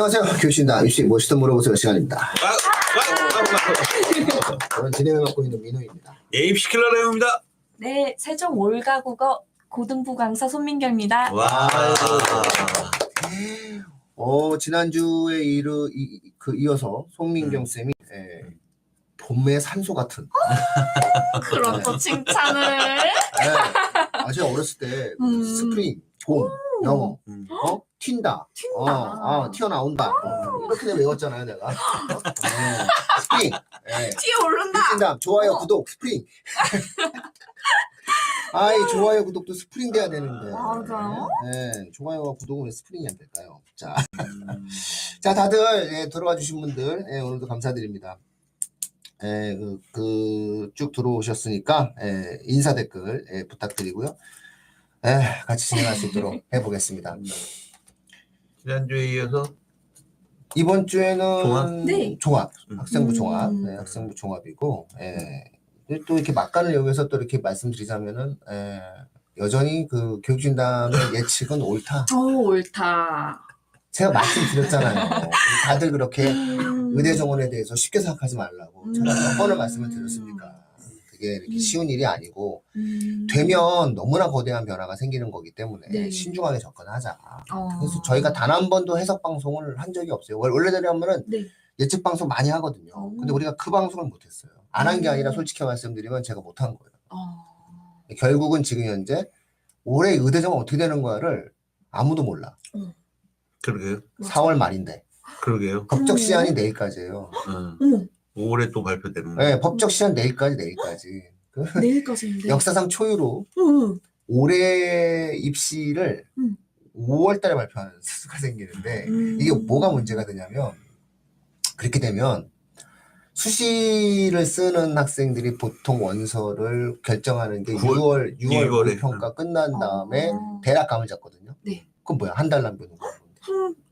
안녕하세요. 교신다 입시 무엇이든 물어보세요 시간입니다. 저는 진행을 맡고 있는 민호입니다. 예, 입시 킬러 레오입니다. 네, 세종 올가국어 고등부 강사 손민경입니다. 와. 지난주에 이어서 손민경 쌤이 봄의 산소 같은. 그런 또 칭찬을. 제가 어렸을 때 스프링, 봄, 영어, 튄다, 튀어나온다. 이렇게 내가 외웠잖아요, 내가. 스프링. 튀어오른다. 튄다. 좋아요, 구독, 스프링. 좋아요, 구독도 스프링 돼야 되는데. 맞아요? 좋아요와 구독은 왜 스프링이 안 될까요? 자, 다들 들어와 주신 분들 오늘도 감사드립니다. 쭉 들어오셨으니까 인사 댓글 부탁드리고요. 같이 진행할 수 있도록 해보겠습니다. 지난주에 이어서 이번 주에는 네. 종합, 학생부 종합, 학생부 종합이고, 또 이렇게 막간을 이용해서 또 이렇게 말씀드리자면은, 여전히 그 교육진담의 예측은 옳다. 옳다. 제가 말씀드렸잖아요. 다들 그렇게 의대 정원에 대해서 쉽게 생각하지 말라고. 제가 몇 번을 말씀을 드렸습니까? 그게 이렇게 쉬운 일이 아니고, 되면 너무나 거대한 변화가 생기는 거기 때문에 네. 신중하게 접근하자. 그래서 저희가 단 한 번도 해석 방송을 한 적이 없어요. 원래대로 하면은 네. 예측 방송 많이 하거든요. 근데 우리가 그 방송을 못했어요. 안 한 게 아니라 솔직히 말씀드리면 제가 못한 거예요. 결국은 지금 현재 올해 의대정원 어떻게 되는 거야를 아무도 몰라. 그러게요. 4월 말인데. 그러게요. 법적 시한이 내일까지예요. 올해 또 발표되는 네, 법적 시한 내일까지. 내일까지인데. 역사상 초유로 올해 입시를 5월 달에 발표하는 수가 생기는데 이게 뭐가 문제가 되냐면 그렇게 되면 수시를 쓰는 학생들이 보통 원서를 결정하는 게 6월 6월에. 평가 끝난 다음에 대략감을 잡거든요. 네. 그건 뭐야? 한 달 남겨놓은 거.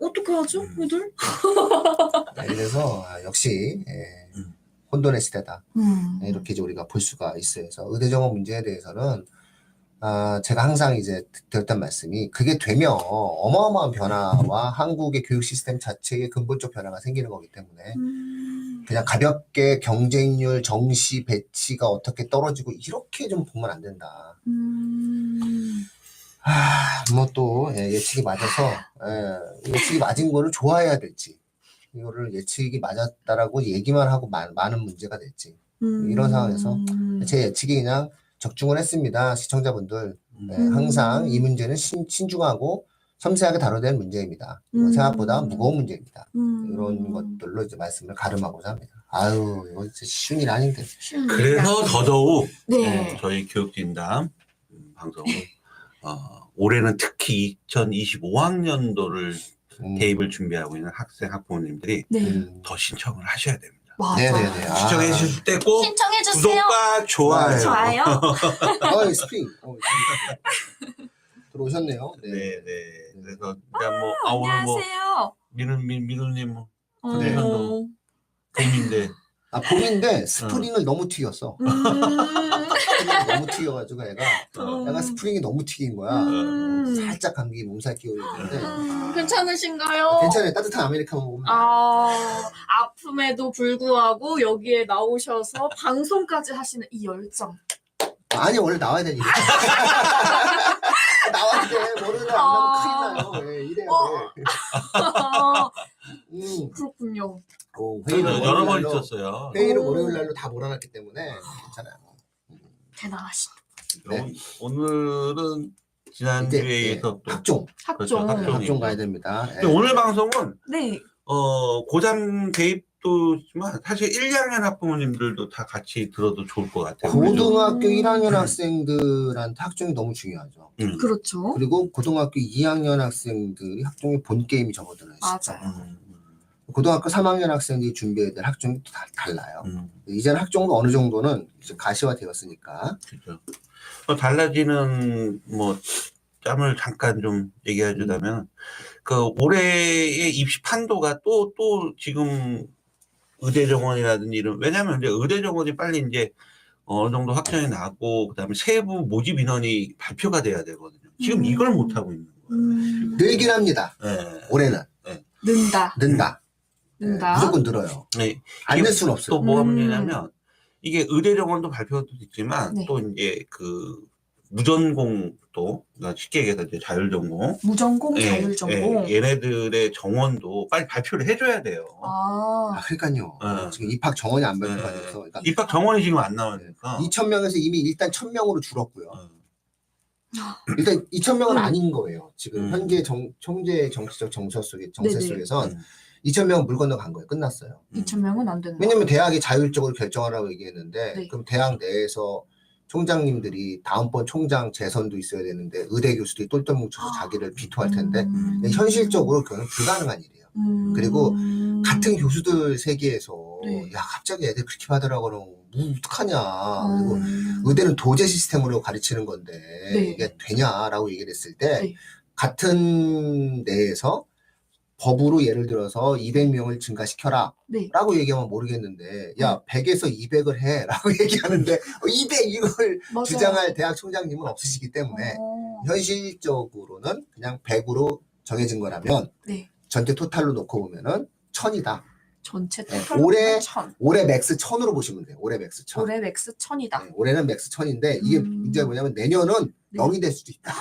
어떡하죠, 애들? 그래서 역시 혼돈의 시대다. 이렇게 이제 우리가 볼 수가 있어요. 그래서 의대정원 문제에 대해서는 제가 항상 이제 드렸던 말씀이 그게 되면 어마어마한 변화와 한국의 교육 시스템 자체의 근본적 변화가 생기는 거기 때문에 그냥 가볍게 경쟁률, 정시, 배치가 어떻게 떨어지고 이렇게 좀 보면 안 된다. 뭐 또 예측이 맞아서 예측이 맞은 거를 좋아해야 될지 이거를 예측이 맞았다라고 얘기만 하고 많은 문제가 될지 이런 상황에서 제 예측이 그냥 적중을 했습니다. 시청자분들 항상 이 문제는 신중하고 섬세하게 다뤄야 되는 문제입니다. 이건 생각보다 무거운 문제입니다. 이런 것들로 이제 말씀을 가름하고자 합니다. 이거 진짜 쉬운 일 아닌데. 그래서 더더욱 네. 저희 교육진담 방송은 올해는 특히 2025학년도를 대입을 준비하고 있는 학부모님들이 더 신청을 하셔야 됩니다. 네네네. 신청해 주실 때 꼭 신청해주세요. 구독과 좋아요. 좋아요. 스프링. 들어오셨네요. 네. 그래서 일단 뭐 오늘 뭐 안녕하세요. 민우님 뭐 컨디션도 봄인데 봄인데 스프링을 너무 튀겼어. 스프링이 너무 튀겨가지고 애가 스프링이 너무 튀긴 거야. 살짝 감기 몸살 기운이 있는데 괜찮으신가요? 괜찮아요. 따뜻한 아메리카노 먹으면 아픔에도 불구하고 여기에 나오셔서 방송까지 하시는 이 열정. 아니 원래 나와야 되니까. 나와야 돼. 월요일에 안 나오면 큰일 나요. 이래야 돼. 그렇군요. 회의를 여러 번 월요일 날로, 있었어요. 회의를 월요일 날로 다 몰아놨기 때문에 괜찮아요. 대단하시다. 네. 오늘은 지난주에 이어서 또 학종. 그렇죠, 학종 가야 됩니다. 근데 오늘 방송은 네. 고3 대입도지만 사실 1, 2학년 학부모님들도 다 같이 들어도 좋을 것 같아요. 고등학교 1학년 학생들한테 학종이 너무 중요하죠. 그렇죠. 그리고 고등학교 2학년 학생들이 학종의 본 게임이 접어들어요. 맞아요. 고등학교 3학년 학생들이 준비해야 될 학종이 또 달라요. 이제는 학종은 어느 정도는 이제 가시화되었으니까. 그렇죠. 달라지는 뭐 짬을 잠깐 좀 얘기해 주자면 그 올해의 입시 판도가 또 지금 의대 정원이라든지 이런 왜냐하면 이제 의대 정원이 빨리 이제 어느 정도 확정이 나고 그다음에 세부 모집 인원이 발표가 돼야 되거든요. 지금 이걸 못 하고 있는 거예요. 늘긴 합니다. 네. 올해는. 는다. 는다. 는다. 무조건 늘어요. 네. 안 낼 수는 없어요. 또 뭐가 문제냐면 이게 의대정원도 발표도 있지만 네. 또 이제 그 무전공도 쉽게 얘기해서 이제 자율전공 무전공, 예, 자율전공. 예, 얘네들의 정원도 빨리 발표를 해줘야 돼요. 아, 그러니까요. 지금 입학 정원이 안 발표가 예, 돼서. 그러니까 입학 정원이 지금 안 나오니까. 2,000명에서 이미 일단 1,000명으로 줄었고요. 일단 2,000명은 아닌 거예요. 지금 현재 총재 정치적 정세 네네. 속에선 2,000명은 물 건너 간 거예요. 끝났어요. 2,000명은 안 된다. 왜냐면 대학이 자율적으로 결정하라고 얘기했는데 네. 그럼 대학 내에서 총장님들이 다음번 총장 재선도 있어야 되는데 의대 교수들이 똘똘 뭉쳐서 자기를 비토할 텐데 현실적으로 그건 불가능한 일이에요. 그리고 같은 교수들 세계에서 네. 야 갑자기 애들 그렇게 받으라고 그러면 뭐 어떡하냐. 그리고 의대는 도제 시스템으로 가르치는 건데 네. 이게 되냐라고 얘기를 했을 때 네. 같은 내에서 법으로 예를 들어서 200명을 증가시켜라 네. 라고 얘기하면 모르겠는데 야 100에서 200을 해 라고 얘기하는데 200 이걸 맞아요. 주장할 대학 총장님은 없으시기 때문에 현실적으로는 그냥 100으로 정해진 거라면 네. 전체 토탈로 놓고 보면은 1000이다. 전체 네, 토탈 올해 1000. 올해 맥스 1000으로 보시면 돼요. 올해 맥스 1000. 올해 맥스 1000이다. 네, 올해는 맥스 1000인데 이게 문제가 뭐냐면 내년은 네. 0이 될 수도 있다.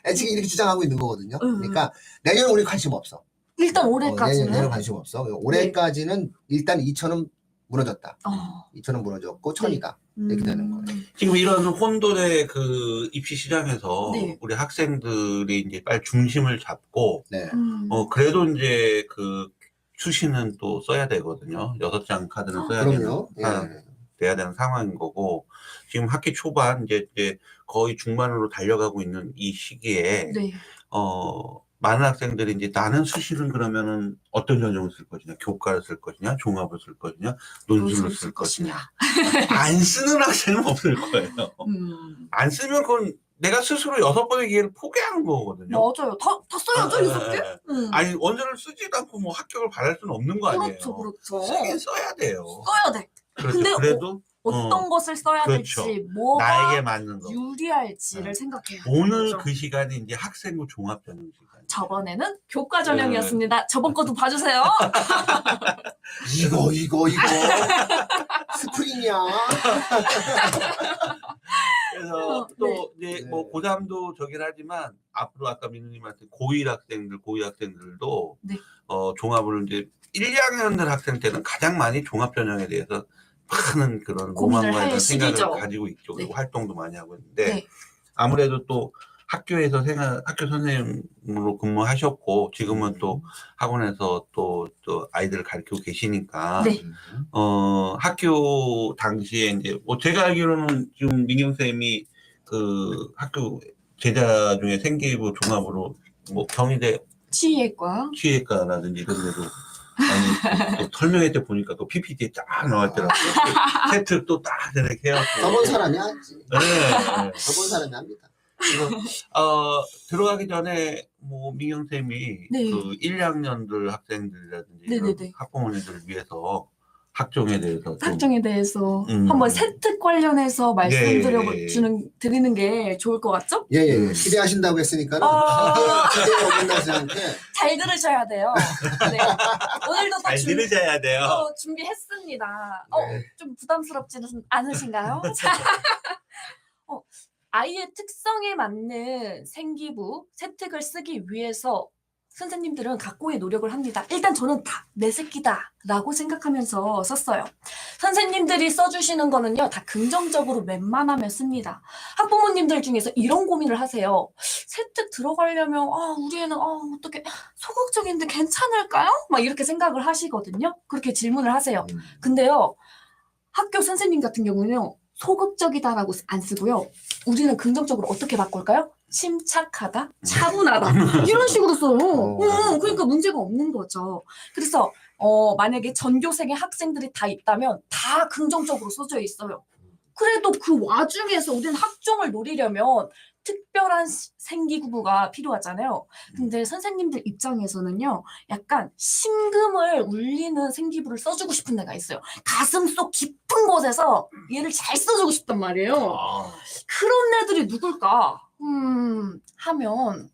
아, 지금 이렇게 주장하고 있는 거거든요. 응. 그러니까 내년 우리 관심 없어. 일단 올해까지는. 내년 관심 없어. 올해까지는 일단 2,000은 무너졌다. 2,000은 무너졌고 1,000이다. 이렇게 되는 거예요. 지금 이런 혼돈의 그 입시 시장에서 네. 우리 학생들이 이제 빨리 중심을 잡고 네. 그래도 이제 그 수시는 또 써야 되거든요. 6장 카드는 써야 그럼요. 돼야 되는 상황인 거고 지금 학기 초반 이제 거의 중반으로 달려가고 있는 이 시기에 네. 많은 학생들이 이제 나는 수시는 그러면은 어떤 전형을 쓸 것이냐, 교과를 쓸 것이냐, 종합을 쓸 것이냐, 논술을 쓸 것이냐. 안 쓰는 학생은 없을 거예요. 안 쓰면 그건 내가 스스로 6번의 기회를 포기하는 거거든요. 맞아요. 다 써야죠, 6개? 아니, 원서를 쓰지도 않고 뭐 합격을 받을 수는 없는 거 아니에요. 그렇죠. 쓰긴 써야 돼요. 써야 돼. 그렇죠. 근데 그래도 어떤 것을 써야 그렇죠. 될지, 뭐가 나에게 맞는 거. 유리할지를 생각해야 돼요. 오늘 그렇죠. 그 시간이 이제 학생부 종합 전형 시간. 저번에는 교과 전형이었습니다. 저번 것도 봐주세요. 이거 스프링이야. 그래서 또 이제 네. 뭐 고3도 저긴 하지만 앞으로 아까 민우님한테 고1 학생들도 네. 종합을 이제 1, 2학년들 학생 때는 가장 많이 종합 전형에 대해서 많은 그런 고민을 로망과 할 이런 생각을 시기죠. 가지고 있죠. 그리고 네. 활동도 많이 하고 있는데 네. 아무래도 또 학교에서 학교 선생님으로 근무하셨고 지금은 또 학원에서 또 아이들을 가르치고 계시니까 네. 학교 당시에 이제 뭐 제가 알기로는 지금 민경 쌤이 그 학교 제자 중에 생기부 종합으로 뭐 경희대 치의과. 치의과라든지 이런 데도 아니 또 설명회 때 보니까 그 PPT에 쫙 나와 있더라고요. 세트 또 딱 이렇게 해갖고 써본 사람이 하지. 네. 써본 사람이 합니다. 그래서 들어가기 전에 뭐 민경 쌤이 네. 그 1, 2학년들 학생들이라든지 네네네. 이런 학부모님들을 위해서 학종에 대해서 좀 학종에 대해서 한번 세특 관련해서 드리는 게 좋을 것 같죠? 예. 기대하신다고 했으니까는 기대 어긋나지 않게 잘 들으셔야 돼요. 네. 오늘도 또 잘 들으셔야 돼요. 준비했습니다. 네. 좀 부담스럽지는 않으신가요? 아이의 특성에 맞는 생기부, 세특을 쓰기 위해서 선생님들은 각고의 노력을 합니다. 일단 저는 다 내 새끼다 라고 생각하면서 썼어요. 선생님들이 써주시는 거는요, 다 긍정적으로 웬만하면 씁니다. 학부모님들 중에서 이런 고민을 하세요. 세특 들어가려면 우리 애는 어떻게 소극적인데 괜찮을까요? 막 이렇게 생각을 하시거든요. 그렇게 질문을 하세요. 근데요, 학교 선생님 같은 경우는요, 소극적이다라고 안 쓰고요. 우리는 긍정적으로 어떻게 바꿀까요? 침착하다, 차분하다 이런 식으로 써요. 그러니까 문제가 없는 거죠. 그래서 만약에 전교생의 학생들이 다 있다면 다 긍정적으로 써져 있어요. 그래도 그 와중에서 우리는 학종을 노리려면 특별한 생기부가 필요하잖아요. 근데 선생님들 입장에서는요, 약간 심금을 울리는 생기부를 써주고 싶은 데가 있어요. 가슴속 깊은 곳에서 얘를 잘 써주고 싶단 말이에요. 그런 애들이 누굴까? 하면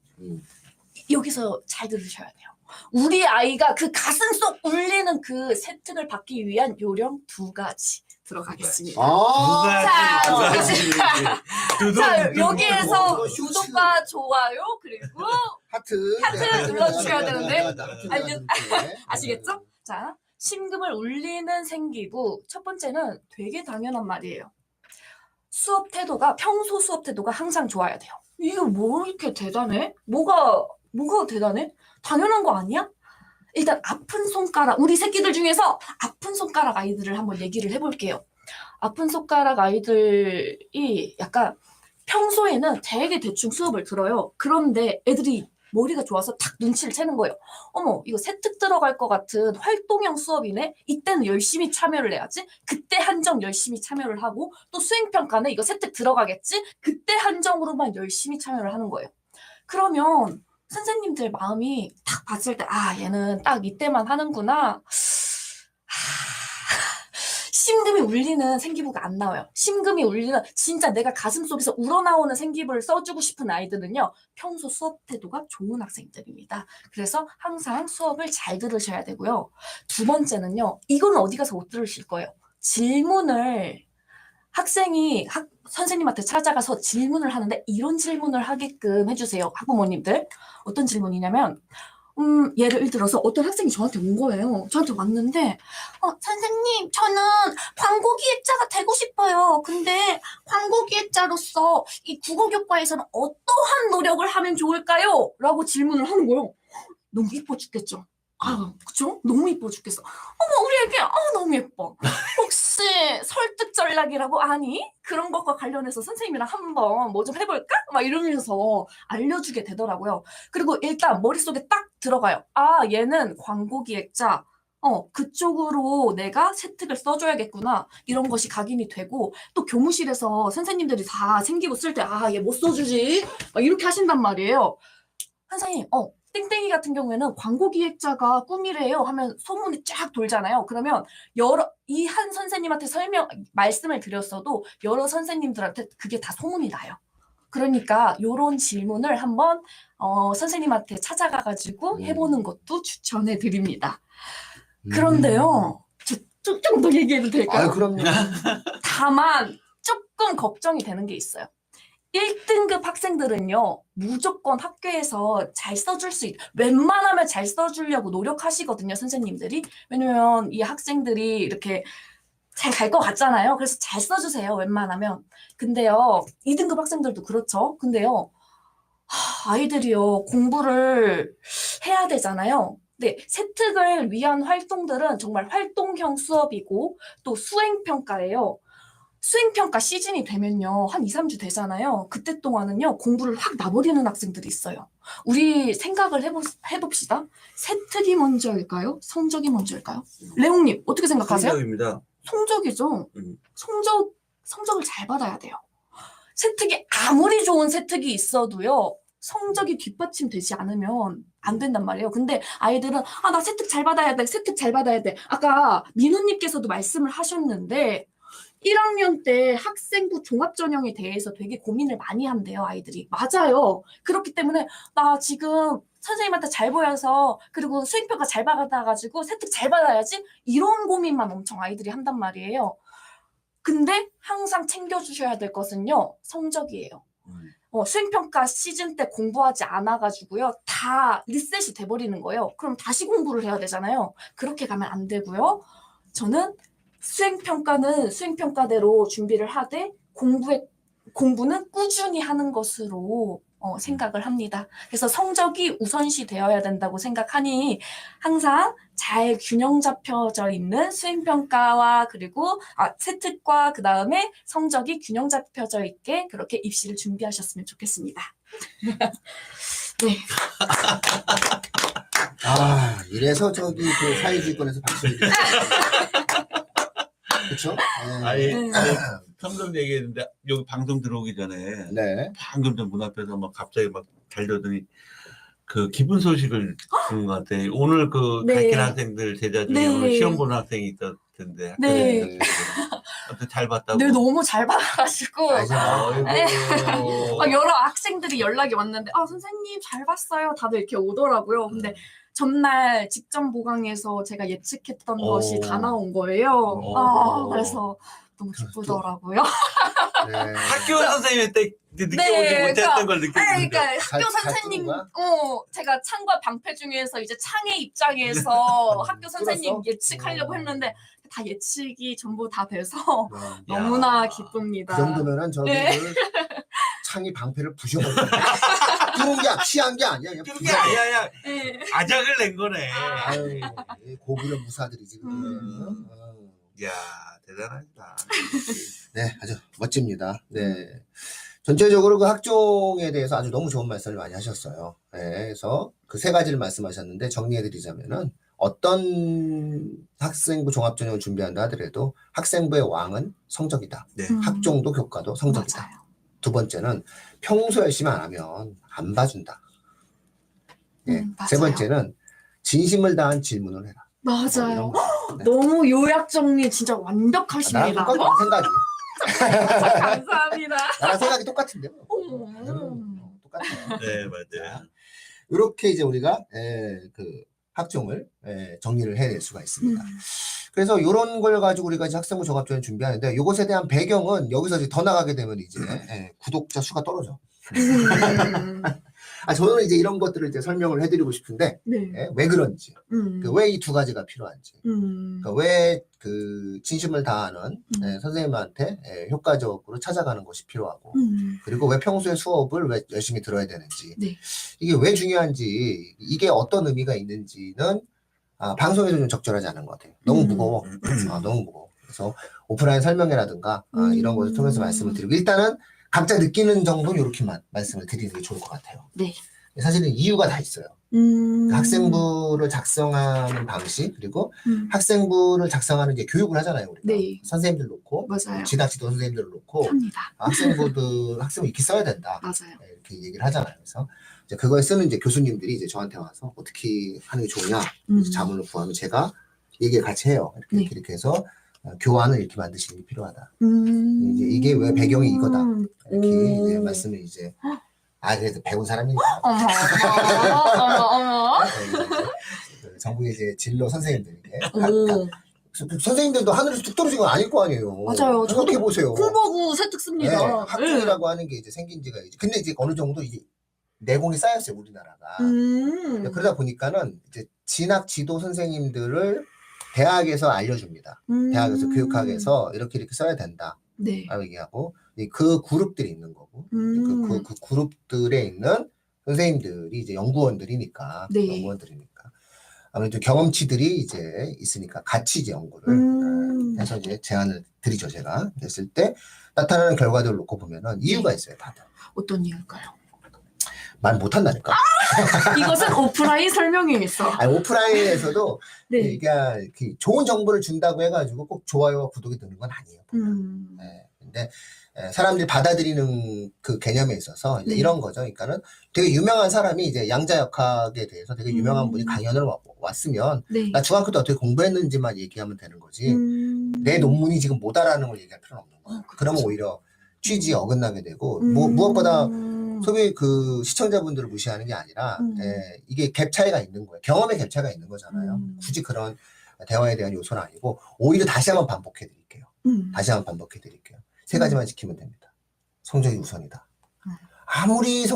여기서 잘 들으셔야 돼요. 우리 아이가 그 가슴 속 울리는 그 세특을 받기 위한 요령 2가지 들어가겠습니다. 아, 자, 여기에서 뭐, 구독과 좋아요 그리고 하트 눌러주셔야 되는데. 알려 아시겠죠? 자, 심금을 울리는 생기부. 첫 번째는 되게 당연한 말이에요. 수업 태도가, 평소 수업 태도가 항상 좋아야 돼요. 이거 뭐 이렇게 대단해? 뭐가 대단해? 당연한 거 아니야? 일단 아픈 손가락, 우리 새끼들 중에서 아픈 손가락 아이들을 한번 얘기를 해볼게요. 아픈 손가락 아이들이 약간 평소에는 되게 대충 수업을 들어요. 그런데 애들이 머리가 좋아서 탁 눈치를 채는 거예요. 어머, 이거 세특 들어갈 것 같은 활동형 수업이네? 이때는 열심히 참여를 해야지. 그때 한정 열심히 참여를 하고, 또 수행평가는 이거 세특 들어가겠지? 그때 한정으로만 열심히 참여를 하는 거예요. 그러면 선생님들 마음이 딱 봤을 때, 아, 얘는 딱 이때만 하는구나. 심금이 울리는 생기부가 안 나와요. 심금이 울리는 진짜 내가 가슴속에서 우러나오는 생기부를 써주고 싶은 아이들은요. 평소 수업 태도가 좋은 학생들입니다. 그래서 항상 수업을 잘 들으셔야 되고요. 2번째는요. 이거는 어디 가서 못 들으실 거예요. 질문을 학생이 선생님한테 찾아가서 질문을 하는데 이런 질문을 하게끔 해주세요. 학부모님들. 어떤 질문이냐면 예를 들어서 어떤 학생이 저한테 온 거예요. 저한테 왔는데 선생님 저는 광고기획자가 되고 싶어요. 근데 광고기획자로서 이 국어교과에서는 어떠한 노력을 하면 좋을까요? 라고 질문을 하는 거예요. 너무 이뻐 죽겠죠? 아, 그쵸? 너무 이뻐 죽겠어. 어머, 우리 애기, 너무 예뻐. 혹시 설득 전략이라고 아니? 그런 것과 관련해서 선생님이랑 한번 뭐 좀 해볼까? 막 이러면서 알려주게 되더라고요. 그리고 일단 머릿속에 딱 들어가요. 아, 얘는 광고기획자. 그쪽으로 내가 세특을 써줘야겠구나. 이런 것이 각인이 되고, 또 교무실에서 선생님들이 다 생기부 쓸 때, 아, 얘 못 써주지? 막 이렇게 하신단 말이에요. 선생님, 땡땡이 같은 경우에는 광고기획자가 꿈이래요 하면 소문이 쫙 돌잖아요. 그러면 이 한 선생님한테 말씀을 드렸어도 여러 선생님들한테 그게 다 소문이 나요. 그러니까 이런 질문을 한번 선생님한테 찾아가가지고 해보는 것도 추천해 드립니다. 그런데요, 조금 더 얘기해도 될까요? 그럼요. 다만 조금 걱정이 되는 게 있어요. 1등급 학생들은요, 무조건 학교에서 잘 써줄 웬만하면 잘 써주려고 노력하시거든요, 선생님들이. 왜냐면 이 학생들이 이렇게 잘 갈 것 같잖아요. 그래서 잘 써주세요, 웬만하면. 근데요, 2등급 학생들도 그렇죠. 근데요, 아이들이요, 공부를 해야 되잖아요. 근데 세특을 위한 활동들은 정말 활동형 수업이고, 또 수행평가예요. 수행평가 시즌이 되면요. 한 2, 3주 되잖아요. 그때 동안은요. 공부를 확 놔버리는 학생들이 있어요. 우리 생각을 해봅시다. 세특이 먼저일까요? 성적이 먼저일까요? 레옹님 어떻게 생각하세요? 성적입니다. 성적이죠. 성적을 잘 받아야 돼요. 세특이 아무리 좋은 세특이 있어도요. 성적이 뒷받침되지 않으면 안 된단 말이에요. 근데 아이들은 나 세특 잘 받아야 돼. 세특 잘 받아야 돼. 아까 민우님께서도 말씀을 하셨는데 1학년 때 학생부 종합전형에 대해서 되게 고민을 많이 한대요, 아이들이. 맞아요. 그렇기 때문에 나 지금 선생님한테 잘 보여서 그리고 수행평가 잘 받아가지고 세특 잘 받아야지 이런 고민만 엄청 아이들이 한단 말이에요. 근데 항상 챙겨주셔야 될 것은요, 성적이에요. 수행평가 시즌 때 공부하지 않아가지고요, 다 리셋이 돼버리는 거예요. 그럼 다시 공부를 해야 되잖아요. 그렇게 가면 안 되고요. 저는 수행평가는 수행평가대로 준비를 하되 공부는 꾸준히 하는 것으로 생각을 합니다. 그래서 성적이 우선시 되어야 된다고 생각하니 항상 잘 균형 잡혀져 있는 수행평가와 그리고 세특과 그 다음에 성적이 균형 잡혀져 있게 그렇게 입시를 준비하셨으면 좋겠습니다. 네. 이래서 저기 그 사회주의권에서 박수를 드리죠. 그렇죠? 아니, 처음 얘기했는데 여기 방송 들어오기 전에 네. 방금 전 문 앞에서 막 갑자기 막 달려더니 그 기쁜 소식을 주는 것 같아. 오늘 그 네. 가르치는 학생들 제자 중에 네. 오늘 시험 보는 학생이 있었던데. 네. 아무튼 잘 봤다고. 네, 너무 잘 받아가지고. 아이고. 막 여러 학생들이 연락이 왔는데, 선생님 잘 봤어요. 다들 이렇게 오더라고요. 근데 전날 직전 보강에서 제가 예측했던 것이 다 나온 거예요. 그래서 너무 기쁘더라고요. 네. 학교 선생님 때 느껴보지 네, 못했던 걸 느꼈는데. 그러니까 학교 잘 선생님, 뚫은 제가 창과 방패 중에서 이제 창의 입장에서 학교 선생님 뚫었어? 예측하려고 했는데 다 예측이 전부 다 돼서 네. 너무나 야. 기쁩니다. 그 정도면은 저기 네. 창이 방패를 부셔버려. 뚫은 게 피한 게 아니야. 그냥 그게 아니야. 네. 아작을 낸 거네. 아유, 고구려 무사들이 지금. 이야, 대단하다. 네, 아주 멋집니다. 네. 전체적으로 그 학종에 대해서 아주 너무 좋은 말씀을 많이 하셨어요. 네, 그래서 그 세 가지를 말씀하셨는데 정리해드리자면은 어떤 학생부 종합전형을 준비한다 하더라도 학생부의 왕은 성적이다. 네. 학종도 교과도 성적이다. 맞아요. 두 번째는 평소 열심히 안 하면 안 봐준다. 네. 맞아요. 세 번째는 진심을 다한 질문을 해라. 맞아요. 네. 너무 요약 정리 진짜 나랑 완벽하십니다. 똑같은 생각이. 감사합니다. 나랑 생각이 똑같은데요. 음. 똑같아요. 네, 맞아요. 이렇게 이제 우리가 그 학종을 정리를 해낼 수가 있습니다. 그래서 이런 걸 가지고 우리가 이제 학생부 종합전을 준비하는데 이것에 대한 배경은 여기서 이제 더 나가게 되면 이제 구독자 수가 떨어져. 저는 이제 이런 것들을 이제 설명을 해드리고 싶은데 네. 왜 그런지, 왜 이 두 가지가 필요한지, 왜 그 진심을 다하는 선생님한테 효과적으로 찾아가는 것이 필요하고, 그리고 왜 평소에 수업을 왜 열심히 들어야 되는지, 네. 이게 왜 중요한지, 이게 어떤 의미가 있는지는 방송에서 좀 적절하지 않은 것 같아요. 너무 무거워. 너무 무거워. 그래서 오프라인 설명회라든가 이런 것을 통해서 말씀을 드리고, 일단은 각자 느끼는 정도는 이렇게만 말씀을 드리는 게 좋을 것 같아요. 네. 사실은 이유가 다 있어요. 학생부를 작성하는 방식, 그리고 학생부를 작성하는 이제 교육을 하잖아요. 우리가. 네. 선생님들 놓고, 맞아요. 진학지도 선생님들을 놓고, 합니다. 학생부 이렇게 써야 된다. 맞아요. 이렇게 얘기를 하잖아요. 그래서 이제 그걸 쓰는 이제 교수님들이 이제 저한테 와서 어떻게 하는 게 좋냐, 자문을 구하면 제가 얘기를 같이 해요. 이렇게 해서 교환을 이렇게 만드시는 게 필요하다. 이제 이게 왜 배경이 이거다. 이렇게 이제 말씀을 이제 그래도 배운 사람이니까. 어머. 정부의 이제 진로 선생님들에게. 선생님들도 하늘에서 뚝 떨어진 건 아닐 거 아니에요. 맞아요. 어떻게 보세요. 공부하고 세특 씁니다. 학종이라고 하는 게 이제 생긴 지가 이제, 근데 이제 어느 정도 이제 내공이 쌓였어요, 우리나라가. 그러다 보니까는 이제 진학 지도 선생님들을 대학에서 알려줍니다. 대학에서 교육학에서 이렇게 써야 된다. 네. 얘기하고 그 그룹들이 있는 거고 그 그룹들에 있는 선생님들이 이제 연구원들이니까 네. 아무래도 경험치들이 이제 있으니까 같이 이제 연구를 해서 이제 제안을 드리죠. 제가 했을 때 나타나는 결과들을 놓고 보면은 이유가 있어요. 다들 어떤 이유일까요? 말 못한다니까. 이것은 오프라인 설명에 있어. 오프라인에서도 네. 이게 좋은 정보를 준다고 해가지고 꼭 좋아요와 구독이 되는 건 아니에요. 근데 사람들이 받아들이는 그 개념에 있어서 이제 이런 거죠. 그러니까는 되게 유명한 사람이 이제 양자역학에 대해서 되게 유명한 분이 강연을 왔으면 네. 나 중학교 때 어떻게 공부했는지만 얘기하면 되는 거지. 내 논문이 지금 못 알아는 걸 얘기할 필요는 없는 거예요. 그러면 오히려 취지에 어긋나게 되고 무엇보다 소위 그 시청자분들을 무시하는 게 아니라 이게 갭 차이가 있는 거예요. 경험의 갭 차이가 있는 거잖아요. 굳이 그런 대화에 대한 요소는 아니고 오히려 다시 한번 반복해 드릴게요. 세 가지만 지키면 됩니다. 성적이 우선이다. 아무리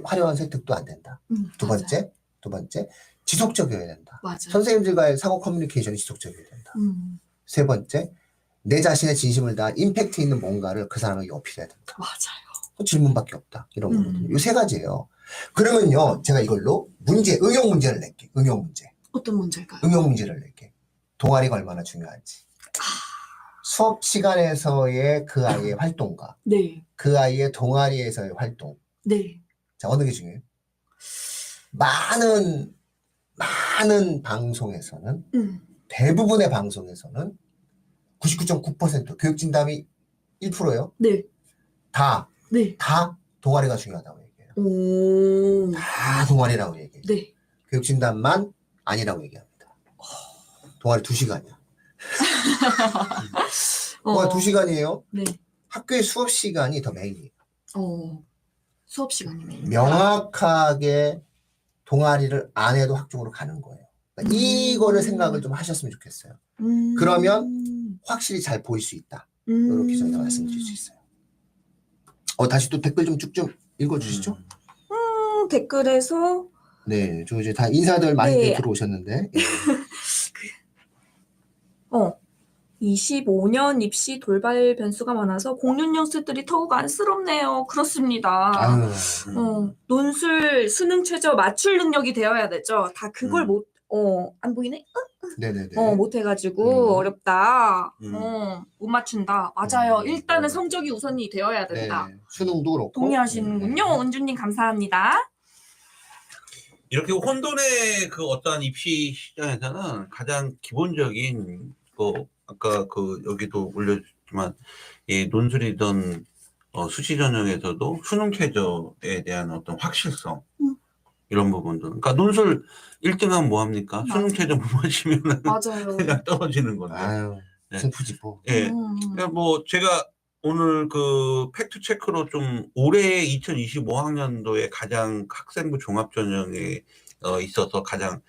화려한 세특도 안 된다. 두 번째 지속적이어야 된다. 맞아요. 선생님들과의 상호 커뮤니케이션이 지속적이어야 된다. 세 번째, 내 자신의 진심을 다한 임팩트 있는 뭔가를 그 사람에게 어필해야 된다. 맞아요. 질문밖에 없다. 이런 거거든요. 이 세 가지예요. 그러면요, 제가 이걸로 응용 문제를 낼게. 응용 문제. 어떤 문제일까요? 응용 문제를 낼게. 동아리가 얼마나 중요한지. 수업 시간에서의 그 아이의 활동과 네. 그 아이의 동아리에서의 활동. 네. 자, 어느 게 중요해요? 많은 방송에서는, 대부분의 방송에서는 99.9% 교육진담이 1%예요. 네. 다 네. 동아리가 중요하다고 얘기해요. 오. 다 동아리라고 얘기해요. 네. 교육진담만 아니라고 얘기합니다. 동아리 2시간이야. 뭐가 2시간이에요? 네. 학교의 수업 시간이 더 메인이에요. 수업 시간이네. 명확하게 동아리를 안 해도 학종으로 가는 거예요. 그러니까 이거를 생각을 좀 하셨으면 좋겠어요. 그러면 확실히 잘 보일 수 있다. 이렇게 저희가 말씀드릴 수 있어요. 다시 또 댓글 좀 쭉 좀 읽어주시죠. 댓글에서 네, 저 이제 다 인사들 많이 네. 들어오셨는데. 예. 25년 입시 돌발 변수가 많아서 06년생들이 더욱 안쓰럽네요. 그렇습니다. 아유, 논술, 수능 최저 맞출 능력이 되어야 되죠. 다 그걸 안 보이네? 네네네. 못 해가지고 어렵다. 음. 못 맞춘다. 맞아요. 네. 일단은 성적이 우선이 되어야 된다. 네, 수능도 그렇고. 동의하시는군요. 은주님 감사합니다. 이렇게 혼돈의 그 어떠한 입시 시장에서는 가장 기본적인 아까 여기도 올려줬지만 이 논술이든 수시 전형에서도 수능 최저에 대한 어떤 확실성 이런 부분들. 그러니까 논술 1등하면 뭐 합니까? 수능 최저 못 맞추면 맞아요. 그냥 떨어지는 건데. 아유, 네. 슬프지 뭐. 예. 그러니까 뭐 제가 오늘 그 팩트 체크로 좀 올해 2025학년도에 가장 학생부 종합전형에 있어서 가장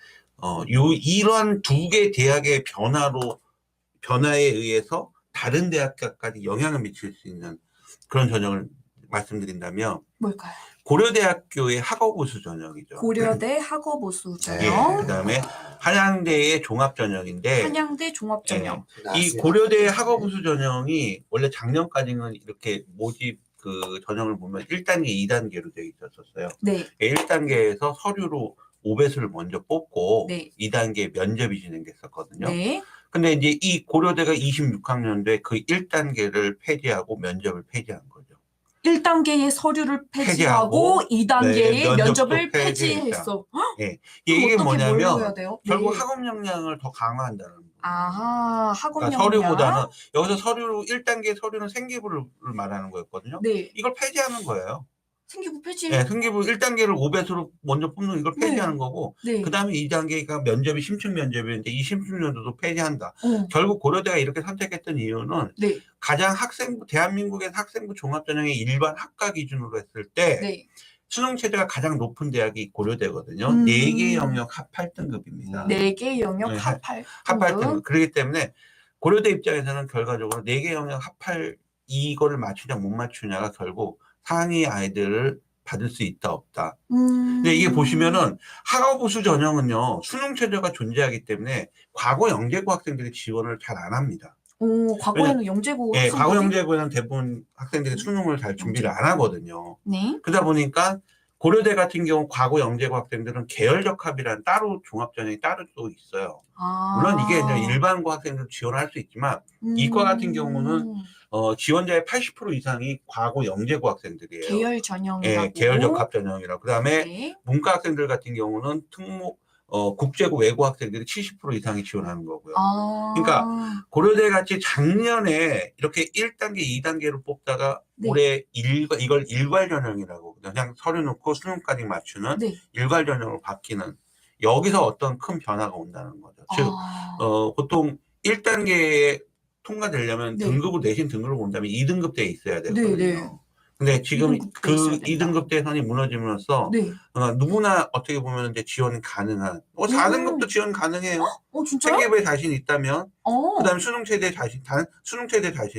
이런 두 개 대학의 변화에 의해서 다른 대학까지 영향을 미칠 수 있는 그런 전형을 말씀드린다면 뭘까요? 고려대학교의 학업우수 전형이죠. 고려대 학업우수 예, 전형. 그다음에 한양대의 종합전형인데 한양대 종합전형. 이 고려대 학업우수 전형이 원래 작년까지는 이렇게 모집 그 전형을 보면 1단계, 2단계로 되어 있었어요. 네. 1단계에서 서류로 5배수를 먼저 뽑고 네. 2단계 면접이 진행됐었거든요. 네. 근데 이제 이 고려대가 26학년도에 그 1단계를 폐지하고 면접을 폐지한 거죠. 1단계의 서류를 폐지하고 2단계의 네, 면접을 면접도 폐지했어. 예. 이게 뭐냐면 해야 돼요? 결국 네. 학업 역량을 더 강화한다는 거예요. 아하, 학업 그러니까 역량. 서류보다는 여기서 서류로 1단계 서류는 생기부를 말하는 거였거든요. 네. 이걸 폐지하는 거예요. 생기부 폐지. 네, 생기부 1단계를 5배수로 먼저 뽑는 이걸 폐지하는 거고 네. 그다음에 2단계가 면접이 심층 면접이었는데 이 심층 면접도 폐지한다. 결국 고려대가 이렇게 선택했던 이유는 네. 가장 대한민국의 학생부 종합전형의 일반 학과 기준으로 했을 때 네. 수능 체제가 가장 높은 대학이 고려대거든요. 4개 영역 합 8등급입니다. 4개 영역 네, 합 8등급. 합 8등급. 그렇기 때문에 고려대 입장에서는 결과적으로 4개 영역 합 8 이거를 맞추냐 못 맞추냐가 결국 상위 아이들을 받을 수 있다 없다. 근데 이게 보시면은 학업우수 전형은요 수능 체제가 존재하기 때문에 과거 영재고 학생들이 지원을 잘 안 합니다. 과거에는 영재고 네, 과거 영재고는 대부분 학생들이 수능을 잘 준비를 안 하거든요. 네. 그러다 보니까 고려대 같은 경우 과거 영재고 학생들은 계열적 합이라는 따로 종합전형이 따로 또 있어요. 물론 이게 이제 일반고 학생들 지원할 수 있지만 이과 같은 경우는 지원자의 80% 이상이 과거 영재고 학생들이에요. 계열 전형이라고. 예, 계열적 합 전형이라고. 그다음에 네. 문과 학생들 같은 경우는 특목 국제고 외고 학생들이 70% 이상이 지원하는 거고요. 그러니까 고려대 같이 작년에 이렇게 1단계, 2단계로 뽑다가 네. 올해 이걸 일괄 전형이라고 그냥 서류 놓고 수능까지 맞추는 네. 일괄 전형으로 바뀌는 여기서 어떤 큰 변화가 온다는 거죠. 즉 보통 1단계에 통과되려면 네. 등급을 내신 등급을 본다면 2등급대에 있어야 되거든요. 네, 네. 근데 지금 2등급대에 그 있어야 된다. 2등급 대선이 무너짐으로써 네. 누구나 어떻게 보면 이제 지원 가능한 4등급도 지원 가능해요. 진짜요? 생계부에 자신 있다면 그다음에 수능 최대 자신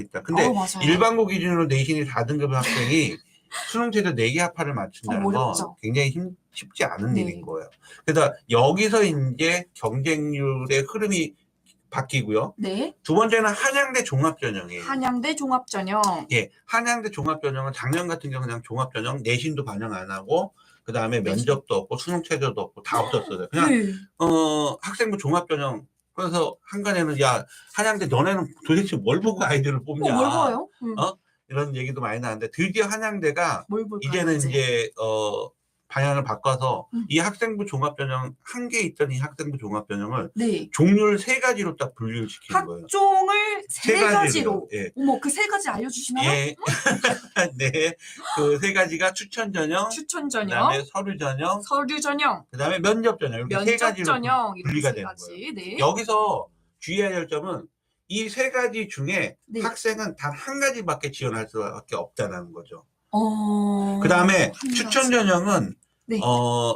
있다. 근데 맞아요. 일반고 기준으로 내신이 4등급 학생이 수능 최대 4개 합화를 맞춘다는 건 어렵죠. 굉장히 쉽지 않은 네. 일인 거예요. 그래서 여기서 이제 경쟁률의 흐름이 바뀌고요. 네. 두 번째는 한양대 종합전형이에요. 한양대 종합전형. 예, 한양대 종합전형은 작년 같은 경우 그냥 종합전형 내신도 반영 안 하고 그 다음에 면접도 없고 수능 최저도 없고 다 없었어요. 그냥 네. 학생부 종합전형. 그래서 한간에는 야 한양대 너네는 도대체 뭘 보고 아이들을 뽑냐? 뭘 봐요? 이런 얘기도 많이 나는데 드디어 한양대가 뭘 볼까요, 이제는 이제 방향을 바꿔서 이 학생부 종합전형 한 개 있던 이 학생부 종합전형을 네. 종류를 3가지로 딱 분류를 시키는 거예요. 학종을 3가지로. 예. 어머, 그 3가지 알려주시나요? 예. 네. 그 3가지가 추천 전형, 추천 전형, 그다음에 서류 전형, 서류 전형, 그다음에 면접 전형 이렇게 면접 3가지로 전형 분리가 이렇게 되는 3가지. 거예요. 네. 여기서 주의해야 할 점은 이 세 가지 중에 네. 학생은 단 한 가지밖에 지원할 수밖에 없다는 거죠. 어. 그 다음에 한 추천 가지. 전형은 네.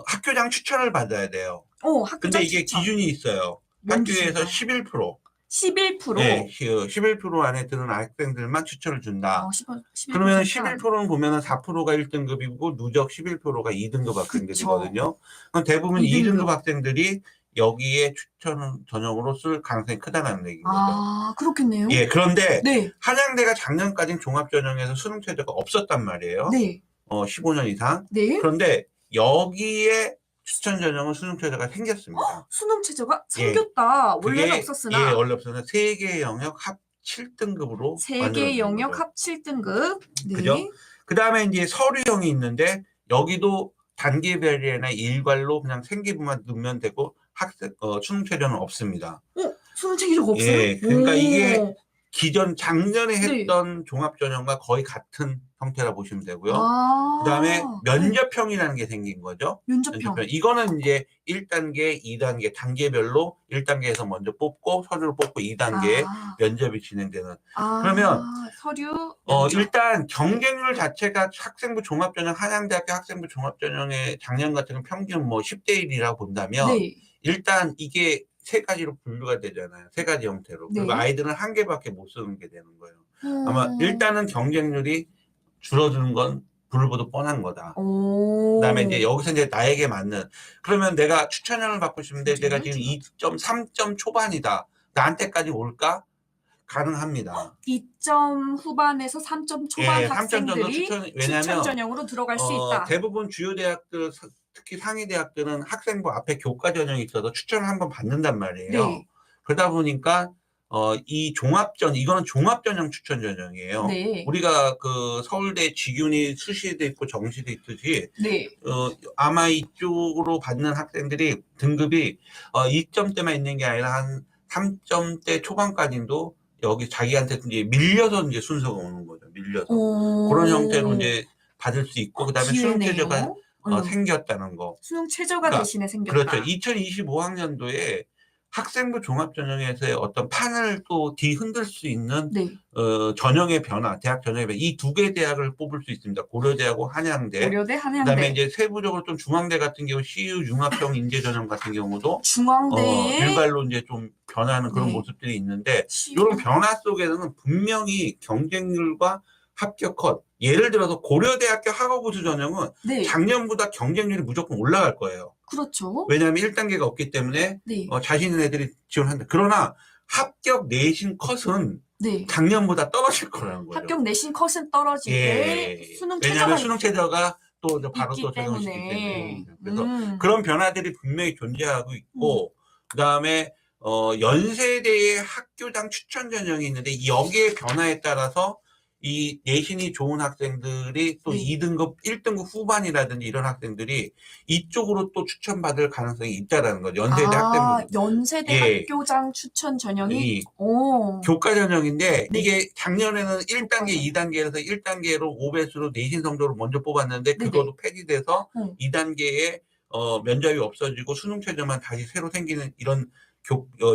학교장 추천을 받아야 돼요. 학교장 근데 이게 추천. 기준이 있어요. 뭔 학교에서 기준인가요? 11%. 11%. 네, 11% 안에 드는 학생들만 추천을 준다. 11%. 그러면 11%는 보면은 4%가 1등급이고 누적 11%가 2등급 학생들이거든요. 그럼 대부분 2등급 학생들이 여기에 추천 전형으로 쓸 가능성이 크다는 얘기인 거죠. 아, 그렇겠네요. 예, 그런데 네. 한양대가 작년까지는 종합전형에서 수능 최저가 없었단 말이에요. 네. 15년 이상. 네. 그런데 여기에 추천 전형은 수능 최저가 생겼습니다. 수능 체제가 예. 생겼다. 그게 원래는 없었으나. 예, 원래 없었으나 세 개의 영역 합 7등급으로 세 개의 영역 합 7등급. 네. 그죠? 그 다음에 이제 서류형이 있는데 여기도 단계별이나 일괄로 그냥 생기부만 넣으면 되고 학생 수능 최저는 없습니다. 수능 체계가 없어요? 예, 그러니까 오. 이게 기존 작년에 네. 했던 종합전형과 거의 같은 형태라 보시면 되고요. 아. 그다음에 면접형이라는 게 생긴 거죠. 면접형. 이거는 이제 1단계, 2단계 단계별로 1단계에서 먼저 뽑고 서류를 뽑고 2단계에 면접이 진행되는. 그러면 서류 면접. 일단 경쟁률 자체가 학생부 종합전형 한양대학교 학생부 종합전형의 작년 같은 경우 평균 뭐 10대 1이라고 본다면 네. 일단 이게 세 가지로 분류가 되잖아요. 세 가지 형태로. 네. 그리고 아이들은 한 개밖에 못 쓰는 게 되는 거예요. 아마 일단은 경쟁률이 줄어드는 건 불보듯 뻔한 거다. 그다음에 이제 여기서 이제 나에게 맞는, 그러면 내가 추천형을 받고 싶은데 내가 지금 2점, 3점 초반이다. 나한테까지 올까? 가능합니다. 2점 후반에서 3점 초반 예, 3점 정도 학생들이 왜냐면 추천 전형으로 들어갈 수 있다. 대부분 주요 대학들, 특히 상위 대학들은 학생부 앞에 교과 전형이 있어서 추천을 한번 받는단 말이에요. 네. 그러다 보니까 이 이거는 종합전형 추천 전형이에요. 네. 우리가 그 서울대 직윤이 수시에도 있고 정시도 있듯이 네. 아마 이쪽으로 받는 학생들이 등급이 2점대만 있는 게 아니라 한 3점대 초반까지도 여기 자기한테 이제 밀려서 이제 순서가 오는 거죠. 밀려서. 그런 형태로 이제 받을 수 있고, 그 다음에 수능 최저가 생겼다는 거. 수능 최저가 대신에 생겼다. 그렇죠. 2025학년도에 학생부 종합전형에서의 어떤 판을 또 뒤흔들 수 있는 네. 전형의 변화, 대학 전형의 변화, 이 두 개 대학을 뽑을 수 있습니다. 고려대하고 한양대. 고려대, 한양대. 그다음에 이제 세부적으로 좀 중앙대 같은 경우 CU 융합형 인재 전형 같은 경우도 중앙대 일괄로 이제 좀 변하는 그런 네. 모습들이 있는데, 이런 변화 속에서는 분명히 경쟁률과 합격 컷, 예를 들어서 고려대학교 학업우수 전형은 네. 작년보다 경쟁률이 무조건 올라갈 거예요. 그렇죠. 왜냐하면 1단계가 없기 때문에 네. 자신 있는 애들이 지원한다. 그러나 합격 내신 컷은 네. 작년보다 떨어질 거라는 거죠. 합격 내신 컷은 떨어지게 예. 수능 왜냐하면 최저가 수능 최저가 또 바로 있기 또 적용시키기 때문에. 때문에. 그래서 그런 변화들이 분명히 존재하고 있고, 그다음에 연세대의 학교장 추천 전형이 있는데 여기에 변화에 따라서 이 내신이 좋은 학생들이 또 네. 2등급, 1등급 후반이라든지 이런 학생들이 이쪽으로 또 추천받을 가능성이 있다라는 거죠. 연세대 학생들. 연세대 예. 학교장 추천 전형이 이 교과 전형인데 네. 이게 작년에는 1단계, 2단계에서 1단계로 5배수로 내신 성적을 먼저 뽑았는데 그것도 폐지돼서 2단계에 면접이 없어지고 수능 최저만 다시 새로 생기는 이런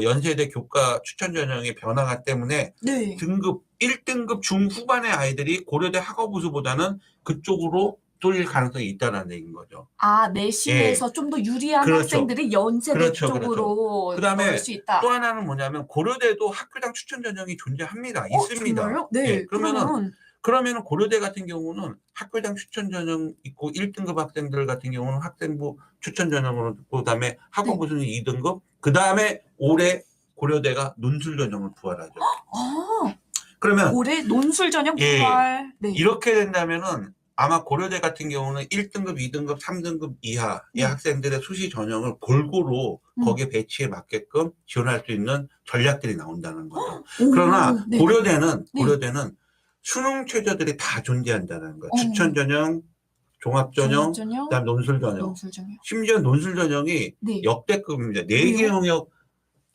연세대 교과 추천 전형의 변화가 때문에 네. 등급 1등급 중후반의 아이들이 고려대 학업우수보다는 그쪽으로 쏠릴 가능성이 있다는 얘기인 거죠. 내신에서 좀 더 유리한 그렇죠. 학생들이 연세대 그렇죠. 쪽으로 그다음에 넣을 수 있다. 또 하나는 뭐냐면 고려대도 학교장 추천 전형이 존재합니다. 있습니다. 정말요? 네. 그러면은 고려대 같은 경우는 학교장 추천 전형 있고 1등급 학생들 같은 경우는 학생부 추천 전형으로 듣고, 그다음에 학업우수는 2등급, 그다음에 올해 고려대가 논술 전형을 부활하죠. 그러면 올해 논술 전형 부활. 네. 이렇게 된다면은 아마 고려대 같은 경우는 1등급, 2등급, 3등급 이하의 학생들의 수시 전형을 골고루 거기에 배치에 맞게끔 지원할 수 있는 전략들이 나온다는 거죠. 그러나 고려대는 수능 최저들이 다 존재한다는 거예요. 추천 전형, 종합 전형, 그다음 논술 전형. 심지어 논술 전형이 역대급입니다. 4개 영역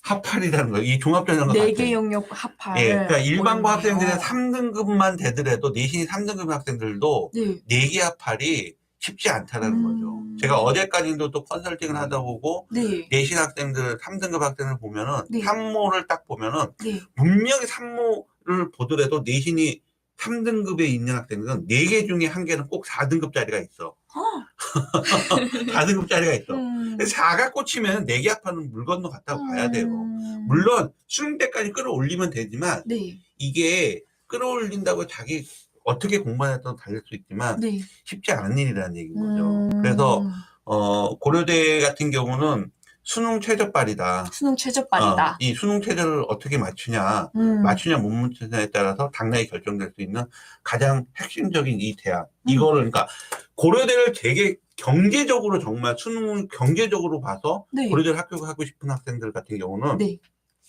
합할이라는 거예요. 이 종합 전형과 4개 영역 합할. 예, 그러니까 일반고 학생들의 3등급만 되더라도 내신이 3등급 학생들도 4개 합할이 쉽지 않다라는 거죠. 제가 어제까지도 또 컨설팅을 하다 보고 네. 내신 학생들 3등급 학생을 보면은 네. 산모를 딱 보면은 네. 분명히 산모를 보더라도 내신이 3등급에 있는 학생들은 4개 중에 1개는 꼭 4등급짜리가 있어. 4등급짜리가 있어. 4가 꽂히면 4개 합하는 물 건너 갔다고 봐야 돼요. 물론 수능대까지 끌어올리면 되지만 네. 이게 끌어올린다고 자기 어떻게 공부하냐에 달릴 수 있지만 네. 쉽지 않은 일이라는 얘기인 거죠. 그래서 고려대 같은 경우는 수능 최저발이다. 수능 최저발이다. 이 수능 최저를 어떻게 맞추냐 못 맞추냐에 따라서 당락이 결정될 수 있는 가장 핵심적인 이 대학. 이거를 그러니까 고려대를 되게 경제적으로 정말 수능을 경제적으로 봐서 네. 고려대를 합격하고 싶은 학생들 같은 경우는 네.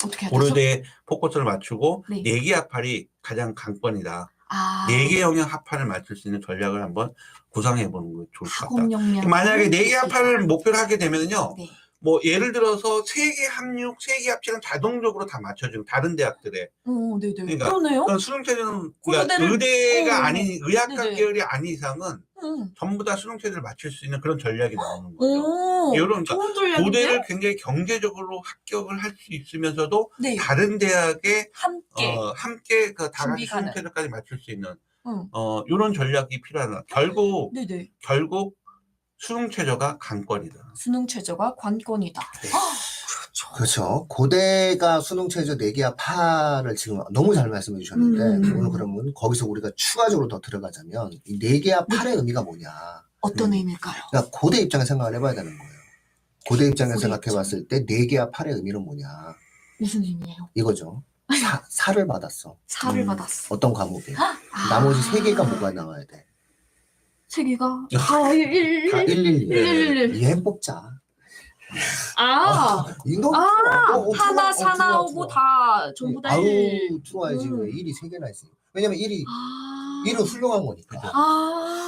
어떻게 해야 되죠? 고려대에 포커스를 맞추고 네. 4개 합할이 가장 강권이다. 아. 4개 영역 합할을 맞출 수 있는 전략을 한번 구상해 보는 게 좋을 것 같다. 학업 역량. 만약에 4개 합할을 목표로 하게 되면요. 네. 뭐 예를 들어서 3개 합육, 3개 합치는 자동적으로 다 맞춰주는 다른 대학들에. 네네. 그러니까 그러네요. 수능 체제는 그러니까 고려대를- 의대가 아닌 의학과 네네. 계열이 아닌 이상은 전부 다 수능 체제를 맞출 수 있는 그런 전략이 나오는 거죠. 오. 이런 좋은 전략인데요? 고대를 굉장히 경제적으로 합격을 할 수 있으면서도 네. 다른 대학에 함께. 그 다 같이 준비 수능 가능. 체제까지 맞출 수 있는 응. 이런 전략이 필요하다. 결국 네네. 수능 최저가 강권이다. 수능 최저가 관건이다. 네. 그렇죠. 고대가 수능 최저 4개 합할을 지금 너무 잘 말씀해 주셨는데 오늘 그러면 거기서 우리가 추가적으로 더 들어가자면 이 4개 합할의 의미가 뭐냐. 어떤 의미일까요? 그러니까 고대 입장에 생각을 해봐야 되는 거예요. 고대 입장에서 고대 생각해 봤을 때 4개 합할의 의미는 뭐냐. 무슨 의미예요? 이거죠. 사를 받았어. 사를 받았어. 어떤 과목에. 아. 나머지 3개가 뭐가 나와야 돼. 3개가 다 1. 다 111. 111. 얘 뽑자. 이거 하나, 사나 오고 다 전부 다 1. 아우 들어와야지. 왜 1이 3개나 있어. 왜냐면 1은 훌륭한 거니까.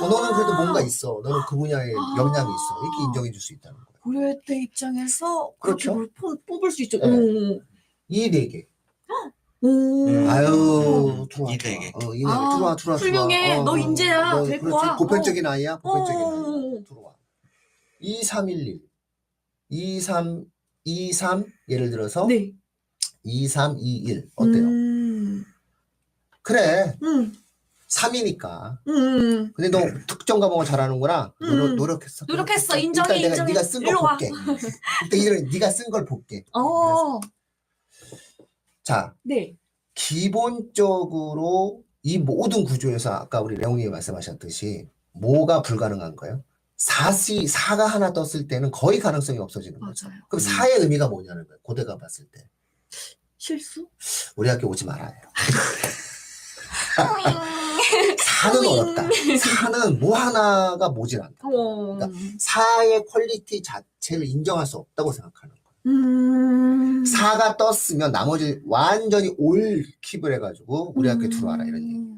너는 그래도 뭔가 있어. 너는 그 분야에 역량이 있어. 이렇게 인정해 줄 수 있다는 거예요. 고려대 입장에서 그렇게 그렇죠. 뭘 뽑을 수 있죠. 네. 이 4개. 아유, 들어와. 이 4개. 이 4개. 들어와. 훌륭해. 너 인재야. 너 데리고 그렇지. 와. 보편적인 아이야. 보편적인 아이야. 어. 들어와. 2311. 23 예를 들어서 네. 2321 어때요? 그래. 3이니까. 근데 너 특정 과목을 잘하는구나. 노력했어. 노력했어. 인정해. 일단 내가 네가 쓴 걸 일로 와. 볼게. 일단 네가 쓴 걸 볼게. 자, 네. 기본적으로 이 모든 구조에서 아까 우리 레옹님이 말씀하셨듯이 뭐가 불가능한 거예요? 4가 하나 떴을 때는 거의 가능성이 없어지는 거죠. 맞아요. 그럼 4의 의미가 뭐냐는 거예요. 고대가 봤을 때. 실수? 우리 학교 오지 말아요. 4는 어렵다. 4는 뭐 하나가 모자란다. 그러니까 4의 퀄리티 자체를 인정할 수 없다고 생각하는 거예요. 4가 떴으면 나머지 완전히 올 킵을 해가지고 우리 학교에 들어와라 이런 얘기예요.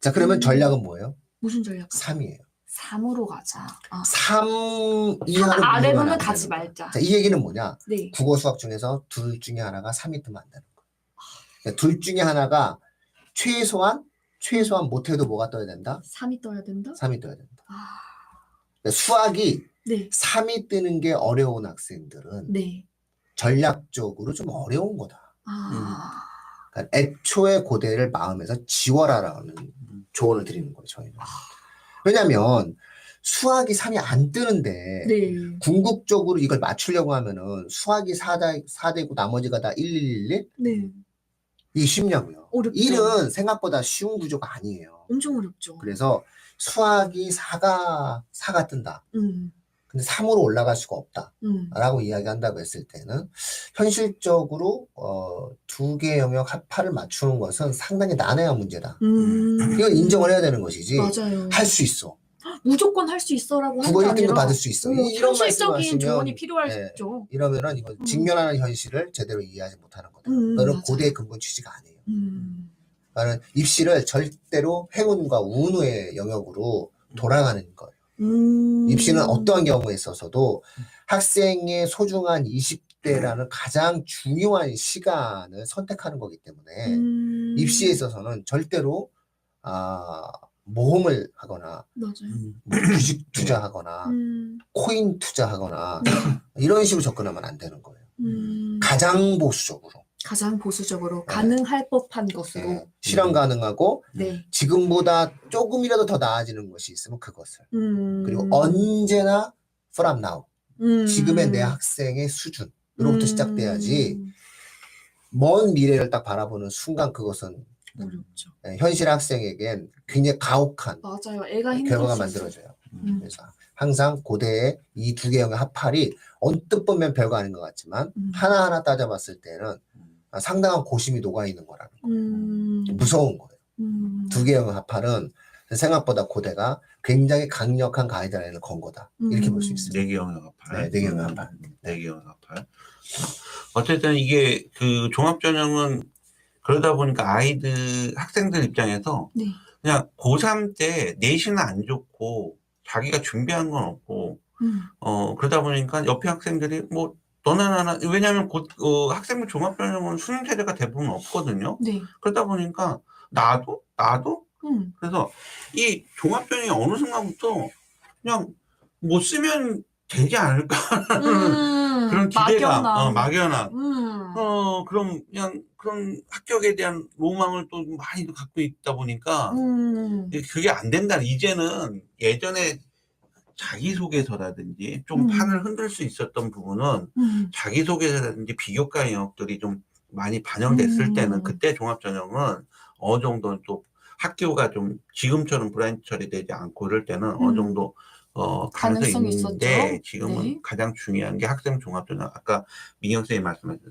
자, 그러면 전략은 뭐예요? 무슨 전략? 3이에요. 3으로 가자. 3 이하로 아래로는 가지 말자. 자, 이 얘기는 뭐냐? 네. 국어 수학 중에서 둘 중에 하나가 3이 뜨면 안 되는 거예요. 그러니까 둘 중에 하나가 최소한 못해도 뭐가 떠야 된다? 3이 떠야 된다? 3이 떠야 된다. 그러니까 수학이 네. 3이 뜨는 게 어려운 학생들은 네. 전략적으로 좀 어려운 거다. 그러니까 애초에 고대를 마음에서 지워라라는 조언을 드리는 거예요, 저희는. 왜냐면 수학이 3이 안 뜨는데 네. 궁극적으로 이걸 맞추려고 하면은 수학이 4되고 나머지가 다 1111? 네. 이게 쉽냐고요. 어렵죠. 1은 생각보다 쉬운 구조가 아니에요. 엄청 어렵죠. 그래서 수학이 4가 뜬다. 근데 3으로 올라갈 수가 없다. 라고 이야기한다고 했을 때는 현실적으로 2개 영역 합할을 맞추는 것은 상당히 난해한 문제다. 이건 인정을 해야 되는 것이지. 맞아요. 할 수 있어. 무조건 할 수 있어라고 하는 국어 게 1등급 아니라 받을 수 있어. 이런 현실적인 말씀하시면 조언이 필요하죠. 이러면은 이건 직면하는 현실을 제대로 이해하지 못하는 거다. 너는 맞아요. 고대의 근본 취지가 아니에요. 나는 입시를 절대로 행운과 운의 영역으로 돌아가는 거예요. 입시는 어떠한 경우에 있어서도 학생의 소중한 20대라는 가장 중요한 시간을 선택하는 거기 때문에 입시에 있어서는 절대로 모험을 하거나 맞아요. 주식 투자하거나 코인 투자하거나 이런 식으로 접근하면 안 되는 거예요. 가장 보수적으로. 가장 보수적으로 네. 가능할 법한 것으로. 예, 실현 가능하고 네. 지금보다 조금이라도 더 나아지는 것이 있으면 그것을. 그리고 언제나 from now. 지금의 내 학생의 수준으로부터 시작돼야지 먼 미래를 딱 바라보는 순간 그것은 어렵죠. 현실 학생에겐 굉장히 가혹한 맞아요. 애가 힘들 결과가 수 만들어져요. 음. 그래서 항상 고대의 이 두 개의 합할이 언뜻 보면 별거 아닌 것 같지만 하나하나 따져봤을 때는 상당한 고심이 녹아있는 거라는 거예요. 무서운 거예요. 두 개의 합할은 생각보다 고대가 굉장히 강력한 가이드라인을 건 거다. 이렇게 볼 수 있어요. 네 개 영역합할. 네, 네 개 영역합할. 네 개 영역합할. 어쨌든 이게 그 종합전형은 그러다 보니까 학생들 입장에서 네. 그냥 고3 때 내신은 안 좋고 자기가 준비한 건 없고 그러다 보니까 옆에 학생들이 뭐 너나 나나 왜냐하면 학생부 종합전형은 수능 세대가 대부분 없거든요. 네. 그러다 보니까 나도 그래서 이 종합전형이 어느 순간부터 그냥 못 쓰면 되지 않을까 그런 기대감, 막연한 그럼 그냥 그런 합격에 대한 로망을 또 많이 갖고 있다 보니까 그게 안 된다. 이제는 예전에 자기소개서라든지 좀 판을 흔들 수 있었던 부분은 자기소개서라든지 비교과 영역들이 좀 많이 반영됐을 때는 그때 종합전형은 어느 정도 또 학교가 좀 지금처럼 브라인드 처리되지 않고 이럴 때는 어느 정도 가능성이 가능성이 있는데 있었죠. 지금은 네. 가장 중요한 게 학생 종합전형. 아까 민경 선생님이 말씀하신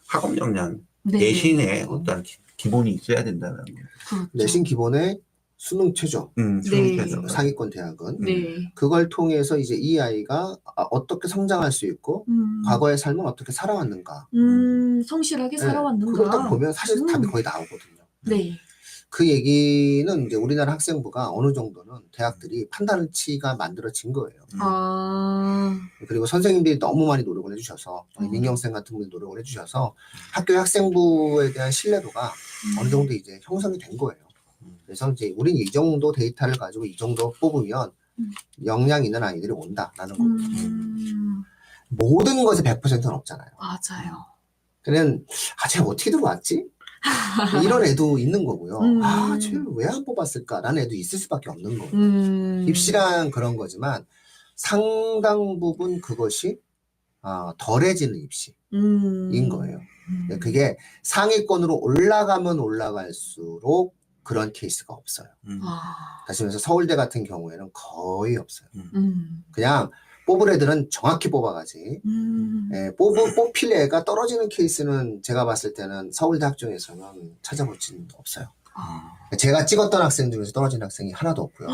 학업 역량 네. 내신에 어떤 기본이 있어야 된다는 거예요. 그렇죠. 내신 기본에 수능 최저, 네. 수능체적. 상위권 대학은 네. 그걸 통해서 이제 이 아이가 어떻게 성장할 수 있고 과거의 삶을 어떻게 살아왔는가. 성실하게 네, 살아왔는가. 그걸 딱 보면 사실 답이 거의 나오거든요. 네. 그 얘기는 이제 우리나라 학생부가 어느 정도는 대학들이 판단치가 만들어진 거예요. 그리고 선생님들이 너무 많이 노력을 해주셔서 민경쌤 같은 분이 노력을 해주셔서 학교의 학생부에 대한 신뢰도가 어느 정도 이제 형성이 된 거예요. 그래서 이제 우린 이 정도 데이터를 가지고 이 정도 뽑으면 역량 있는 아이들이 온다라는 거고 모든 것에 100%는 없잖아요. 맞아요. 그냥 쟤 어떻게 들어왔지? 이런 애도 있는 거고요. 쟤를 왜 안 뽑았을까라는 애도 있을 수밖에 없는 거예요. 입시란 그런 거지만 상당 부분 그것이 덜해지는 입시인 거예요. 그게 상위권으로 올라가면 올라갈수록 그런 케이스가 없어요. 다시 말해서 서울대 같은 경우에는 거의 없어요. 그냥 뽑을 애들은 정확히 뽑아가지. 뽑힐 애가 떨어지는 케이스는 제가 봤을 때는 서울대 학종에서는 찾아볼 수는 없어요. 제가 찍었던 학생 중에서 떨어진 학생이 하나도 없고요.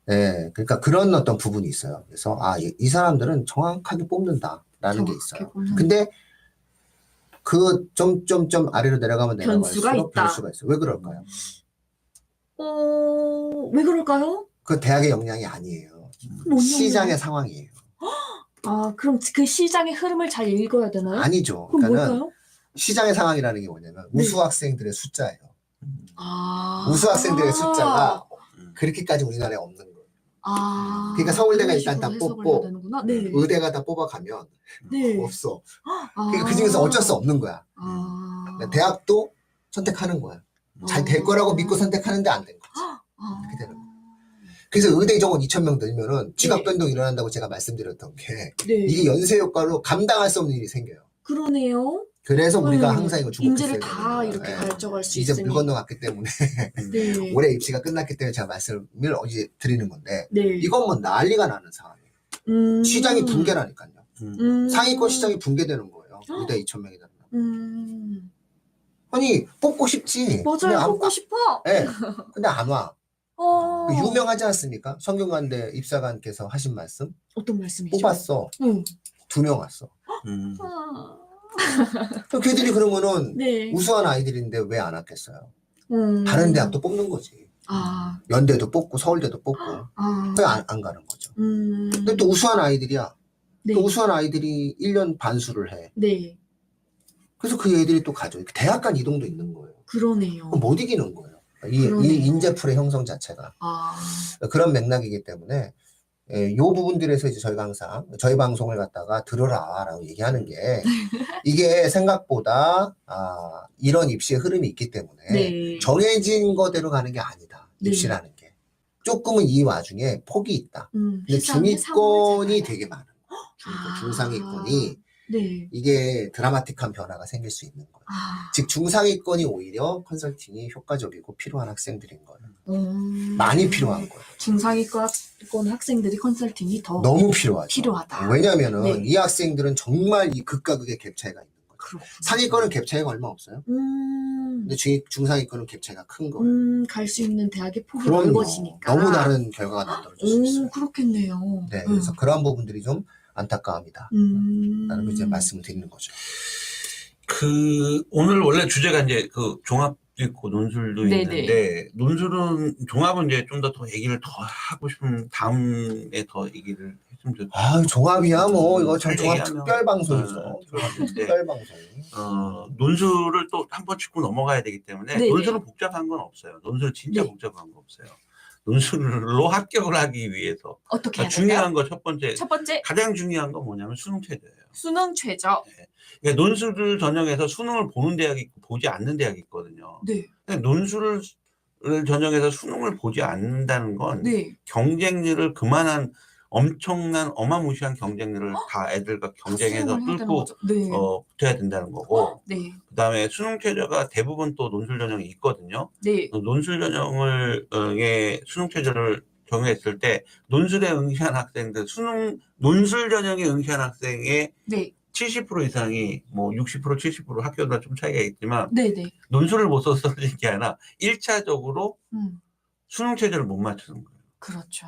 네, 그러니까 그런 어떤 부분이 있어요. 그래서 이 사람들은 정확하게 뽑는다라는 게 있어요. 근데 그 좀 아래로 내려가면 변수가 내려갈수록 있다. 변수가 있어요. 왜 그럴까요? 왜 그럴까요? 그 대학의 역량이 아니에요. 시장의 상황이에요. 그럼 그 시장의 흐름을 잘 읽어야 되나요? 아니죠. 그럼 그러니까는 뭘까요? 시장의 상황이라는 게 뭐냐면 우수 학생들의 숫자예요. 우수 아. 학생들의 숫자가 그렇게까지 우리나라에 없는 거예요. 그러니까 서울대가 그런 일단 식으로 다 해석을 뽑고 해야 되는구나. 네. 의대가 다 뽑아가면 네. 없어. 그러니까 그 중에서 어쩔 수 없는 거야. 그러니까 대학도 선택하는 거야. 잘 될 거라고 믿고 선택하는데 안 된 거지. 이렇게 되는 거야. 그래서 의대 정원 2,000명 늘면은 지각 변동 일어난다고 제가 말씀드렸던 게 네. 이게 연쇄 효과로 감당할 수 없는 일이 생겨요. 그러니요. 그래서 우리가 항상 이거 주목했어야 인재를 되는 다 거예요. 이렇게 예. 가르쳐갈 수 이제 있으니. 물 건너갔기 때문에 네. 올해 입시가 끝났기 때문에 제가 말씀을 어제 드리는 건데 네. 이건 뭐 난리가 나는 상황이에요. 시장이 붕괴라니까요. 상위권 시장이 붕괴되는 거예요. 의대 2,000명이다. 아니 뽑고 싶지. 맞아요. 뽑고 싶어. 네. 근데 안 와. 유명하지 않습니까? 성균관대 입사관께서 하신 말씀. 어떤 말씀이죠? 뽑았어. 2명 왔어. 걔들이 그러면은 네. 우수한 아이들인데 왜 안 왔겠어요? 다른 대학도 뽑는 거지. 연대도 뽑고 서울대도 뽑고 왜 안 가는 거죠? 근데 또 우수한 아이들이야. 네. 또 우수한 아이들이 1년 반수를 해. 네. 그래서 그 애들이 또 가죠. 대학 간 이동도 있는 거예요. 그러네요. 그럼 못 이기는 거예요. 이 그러네요. 인재풀의 형성 자체가. 그런 맥락이기 때문에 예, 요 부분들에서 이제 저희가 항상 저희 방송을 갖다가 들어라라고 얘기하는 게 이게 생각보다 이런 입시의 흐름이 있기 때문에 네. 정해진 거대로 가는 게 아니다. 네. 입시라는 게. 조금은 이 와중에 폭이 있다. 근데 세상에 중위권이 상황을 잘 되게 많은 거예요. 아. 중상위권이 네. 이게 드라마틱한 변화가 생길 수 있는 거예요. 즉 중상위권이 오히려 컨설팅이 효과적이고 필요한 학생들인 거예요. 많이 필요한 거예요. 중상위권 학생들이 컨설팅이 더 너무 필요하죠. 필요하다. 왜냐면은 네. 이 학생들은 정말 이 극과 극의 갭 차이가 있는 거예요. 그렇구나. 상위권은 갭 차이가 얼마 없어요. 근데 중상위권은 갭 차이가 큰 거예요. 갈 수 있는 대학의 폭이 그럼요. 넓어지니까. 너무 다른 결과가 나떨어질 수 있어요. 그렇겠네요. 네, 그래서 그러한 부분들이 좀 안타까움이다. 라는 걸 이제 말씀을 드리는 거죠. 오늘 원래 주제가 이제 그 종합도 있고 논술도 네네. 있는데, 종합은 이제 좀 더 얘기를 더 하고 싶은 다음에 더 얘기를 했으면 좋겠어요. 종합이야, 뭐, 이거 참 할 종합 얘기하면, 특별방송이죠. 종합인데, 특별방송. 논술을 또 한 번 짚고 넘어가야 되기 때문에, 네네. 논술은 복잡한 건 없어요. 논술 진짜 네. 복잡한 거 없어요. 논술로 합격을 하기 위해서. 어떻게 해야 될까요? 중요한 거 첫 번째, 첫 번째, 가장 중요한 건 뭐냐면 수능 최저예요. 수능 최저. 그러니까 논술을 전형해서 수능을 보는 대학이 있고 보지 않는 대학이 있거든요. 네. 근데 논술을 전형해서 수능을 보지 않는다는 건 네. 경쟁률을 그만한 엄청난 어마무시한 경쟁률을 다 애들과 경쟁해서 수능을 해야 되는 뚫고 거죠. 네. 붙어야 된다는 거고, 네. 그다음에 수능 최저가 대부분 또 논술 전형이 있거든요. 네. 논술 전형을 수능 최저를 정했을 때 논술에 응시한 학생들, 논술 전형에 응시한 학생의 네. 70% 이상이 뭐 60%, 70% 학교마다 좀 차이가 있지만 네. 네. 논술을 못 써서 떨어진 게 아니라 1차적으로 수능 최저를 못 맞추는 거예요. 그렇죠.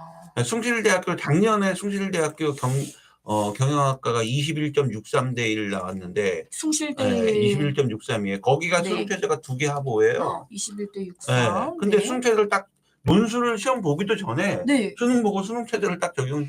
작년에 숭실대학교 경영학과가 21.63대 1 나왔는데, 숭실대 21.63이에요. 거기가 네. 수능 최저가 2개 하보예요. 21대 63. 근데 네. 수능 최저를 딱 논술을 시험 보기도 전에 네. 수능 보고 수능 최저를 딱 적용을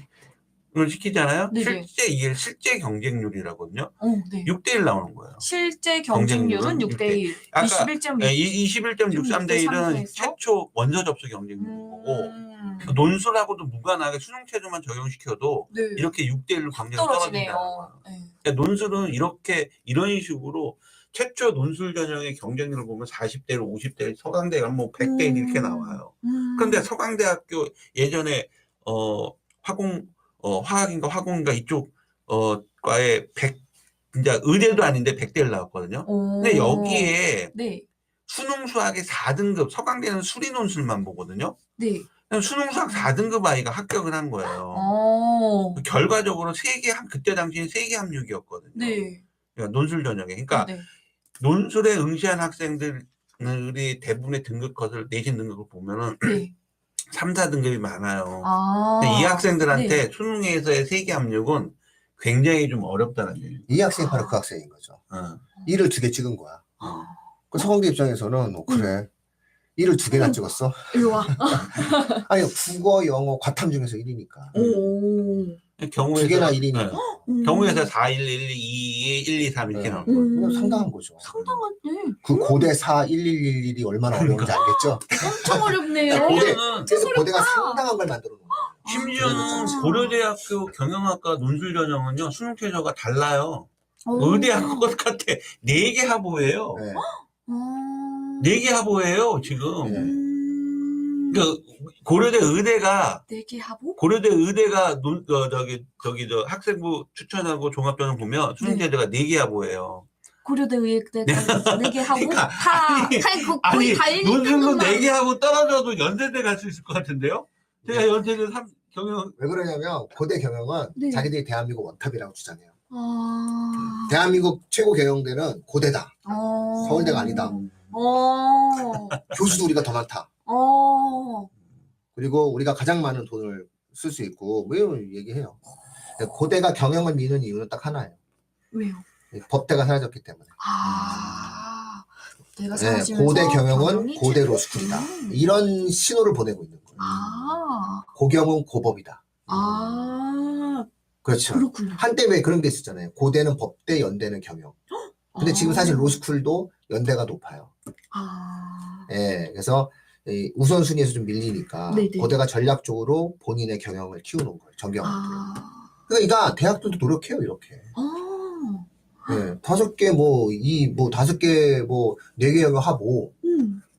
시키잖아요. 네네. 이게 실제 경쟁률이라거든요. 네. 6대1 나오는 거예요. 실제 경쟁률은 6대 1. 아까 21.63대 21.63대 1은 최초 원서 접수 경쟁률인 거고, 논술하고도 무관하게 수능 최저만 적용시켜도 네. 이렇게 6대1로 경쟁이 떨어진다는 떨어지네요. 거예요. 네. 그러니까 논술은 이런 식으로 최초 논술 전형의 경쟁률을 보면 40대 1, 50대 1, 서강대가 뭐 100대 1 이렇게 나와요. 그런데 서강대학교 예전에 화학인가 화공인가 이쪽 과에 진짜 의대도 아닌데 100대 1 나왔거든요. 근데 여기에 네. 수능 수학의 4등급, 서강대는 수리 논술만 보거든요. 네. 수능 수학 4등급 아이가 합격을 한 거예요. 결과적으로 그때 당시엔 세계 합격이었거든요. 네. 그러니까 논술 전형에. 그러니까 네. 논술에 응시한 학생들이 대부분의 등급컷을, 내신 등급을 보면은 네. 3, 4등급이 많아요. 아. 근데 이 학생들한테 네. 수능에서의 세계 압력은 굉장히 좀 어렵다는 얘기예요. 이 학생이 바로 그 학생인 거죠. 일을 2개 찍은 거야. 그 서강대 입장에서는 그래. 일을 2개나 찍었어? 일로 와. 아니 국어, 영어, 과탐 중에서 1위니까. 경우에서 2개나 1위니까. 경우에서 4, 1, 1, 2, 1, 2, 3 이렇게 나온 거예요. 그냥 상당한 거죠. 상당하네. 그 고대 4, 1111이 얼마나 어려운지 알겠죠? 엄청 어렵네요. 고대가 상당한 걸 만들어 놓은 거예요. 심지어는 고려대학교 경영학과 논술 전형은요, 수능 최저가 달라요. 의대하고 똑같아. 4개 하보예요. 네. 4개 하보예요, 지금. 그 고려대 의대가 4개 하보? 학생부 추천하고 종합전형 보면 수능 최저가 4개 하보예요. 고려대 의대가 4개 하고 그러니까, 거의 다 1, 논술로 4개 하고 떨어져도 연세대 갈 수 있을 것 같은데요? 제가 연세대 경영. 왜 그러냐면 고대 경영은 네. 자기들이 대한민국 원탑이라고 주장해요. 대한민국 최고 경영대는 고대다. 서울대가 아니다. 교수도 우리가 더 많다. 그리고 우리가 가장 많은 돈을 쓸 수 있고 뭐 이런 얘기해요. 고대가 경영을 미는 이유는 딱 하나예요. 왜요? 법대가 사라졌기 때문에. 내가 고대 경영은 고대 로스쿨이다. 이런 신호를 보내고 있는 거예요. 고경은 고법이다. 그렇죠. 그렇군요. 한때 왜 그런 게 있었잖아요. 고대는 법대, 연대는 경영. 근데 지금 사실 로스쿨도 연대가 높아요. 그래서 이 우선순위에서 좀 밀리니까 네네. 고대가 전략적으로 본인의 경영을 키우는 거예요. 정경학도. 아. 그러니까 대학들도 노력해요, 이렇게. 아. 네, 5개 뭐 5개 뭐 4개 여기 하고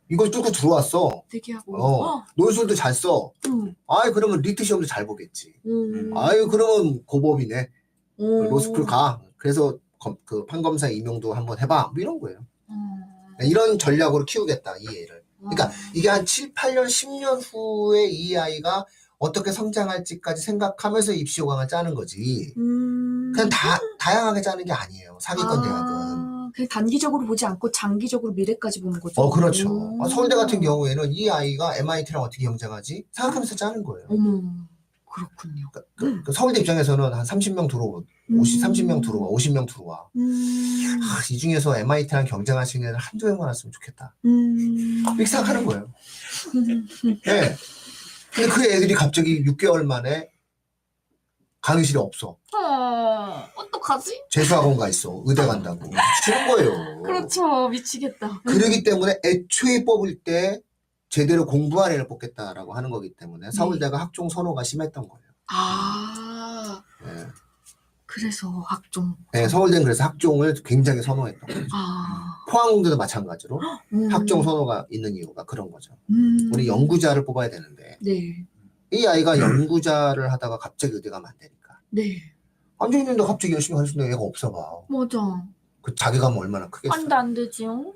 이걸 뚫고 들어왔어. 대기하고. 논술도 잘 써. 아이 그러면 리트 시험도 잘 보겠지. 아유 그러면 고법이네. 로스쿨 가. 그래서 그 판검사 임용도 한번 해봐. 뭐 이런 거예요. 이런 전략으로 키우겠다 이 애를. 그러니까 이게 한 7, 8년, 10년 후에 이 아이가 어떻게 성장할지까지 생각하면서 입시 요강을 짜는 거지. 그냥 다양하게 짜는 게 아니에요. 사기권 대학은. 그냥 단기적으로 보지 않고 장기적으로 미래까지 보는 거죠. 그렇죠. 서울대 같은 경우에는 이 아이가 MIT랑 어떻게 경쟁하지? 생각하면서 짜는 거예요. 어머, 그렇군요. 그 서울대 입장에서는 한 30명 들어오고 30명 들어와, 50명 들어와. 이 중에서 MIT랑 경쟁할 수 있는 애들 한두 명만 왔으면 좋겠다. 이렇게 생각하는 거예요. 네. 근데 그 애들이 갑자기 6개월 만에 강의실이 없어. 어떡하지? 재수학원 가 있어. 의대 간다고. 미치는 거예요. 그렇죠. 미치겠다. 그러기 때문에 애초에 뽑을 때 제대로 공부한 애를 뽑겠다라고 하는 거기 때문에 서울대가 학종 선호가 심했던 거예요. 네. 그래서 학종. 네, 서울대는 그래서 학종을 굉장히 선호했던 거죠. 포항공대도 마찬가지로 학종 선호가 있는 이유가 그런 거죠. 우리 연구자를 뽑아야 되는데 네. 이 아이가 연구자를 하다가 갑자기 의대 가면 안 되니까. 네. 앉아있는데 갑자기 열심히 할 수 있는 애가 없어 봐. 맞아. 그 자괴감은 얼마나 크겠어. 안 되지요.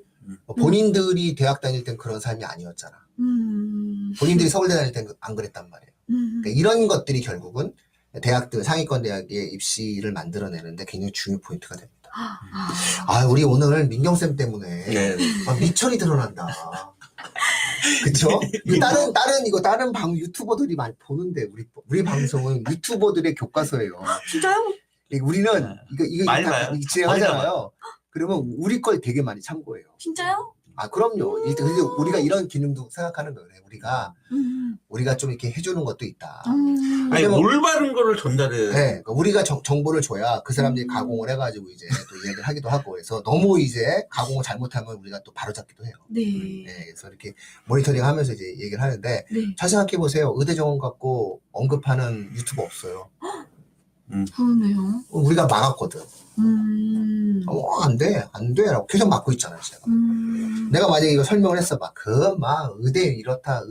본인들이 대학 다닐 땐 그런 삶이 아니었잖아. 본인들이 서울대 다닐 땐 안 그랬단 말이에요. 그러니까 이런 것들이 결국은 대학들, 상위권 대학의 입시를 만들어내는데 굉장히 중요 포인트가 됩니다. 우리 오늘 민경쌤 때문에 미천이 드러난다. 그쵸? 다른 유튜버들이 많이 보는데, 우리 방송은 유튜버들의 교과서예요. 진짜요? 우리는 이거 많이 다 봐요. 진행하잖아요. 그러면 우리 걸 되게 많이 참고해요. 진짜요? 그럼요. 그래서 우리가 이런 기능도 생각하는 거예요. 우리가 좀 이렇게 해주는 것도 있다. 아니, 올바른 거를 전달해. 네, 그러니까 우리가 정보를 줘야 그 사람들이 가공을 해가지고 이제 또 이야기를 하기도 하고 해서 너무 이제 가공을 잘못하면 우리가 또 바로잡기도 해요. 네. 그래서 이렇게 모니터링 하면서 이제 얘기를 하는데 잘 생각해 보세요. 의대 정원 갖고 언급하는 유튜버 없어요. 그러네요. 우리가 막았거든. 안 돼라고 계속 막고 있잖아요, 제가. 내가 만약에 이거 설명을 했어 봐. 의대 이렇다.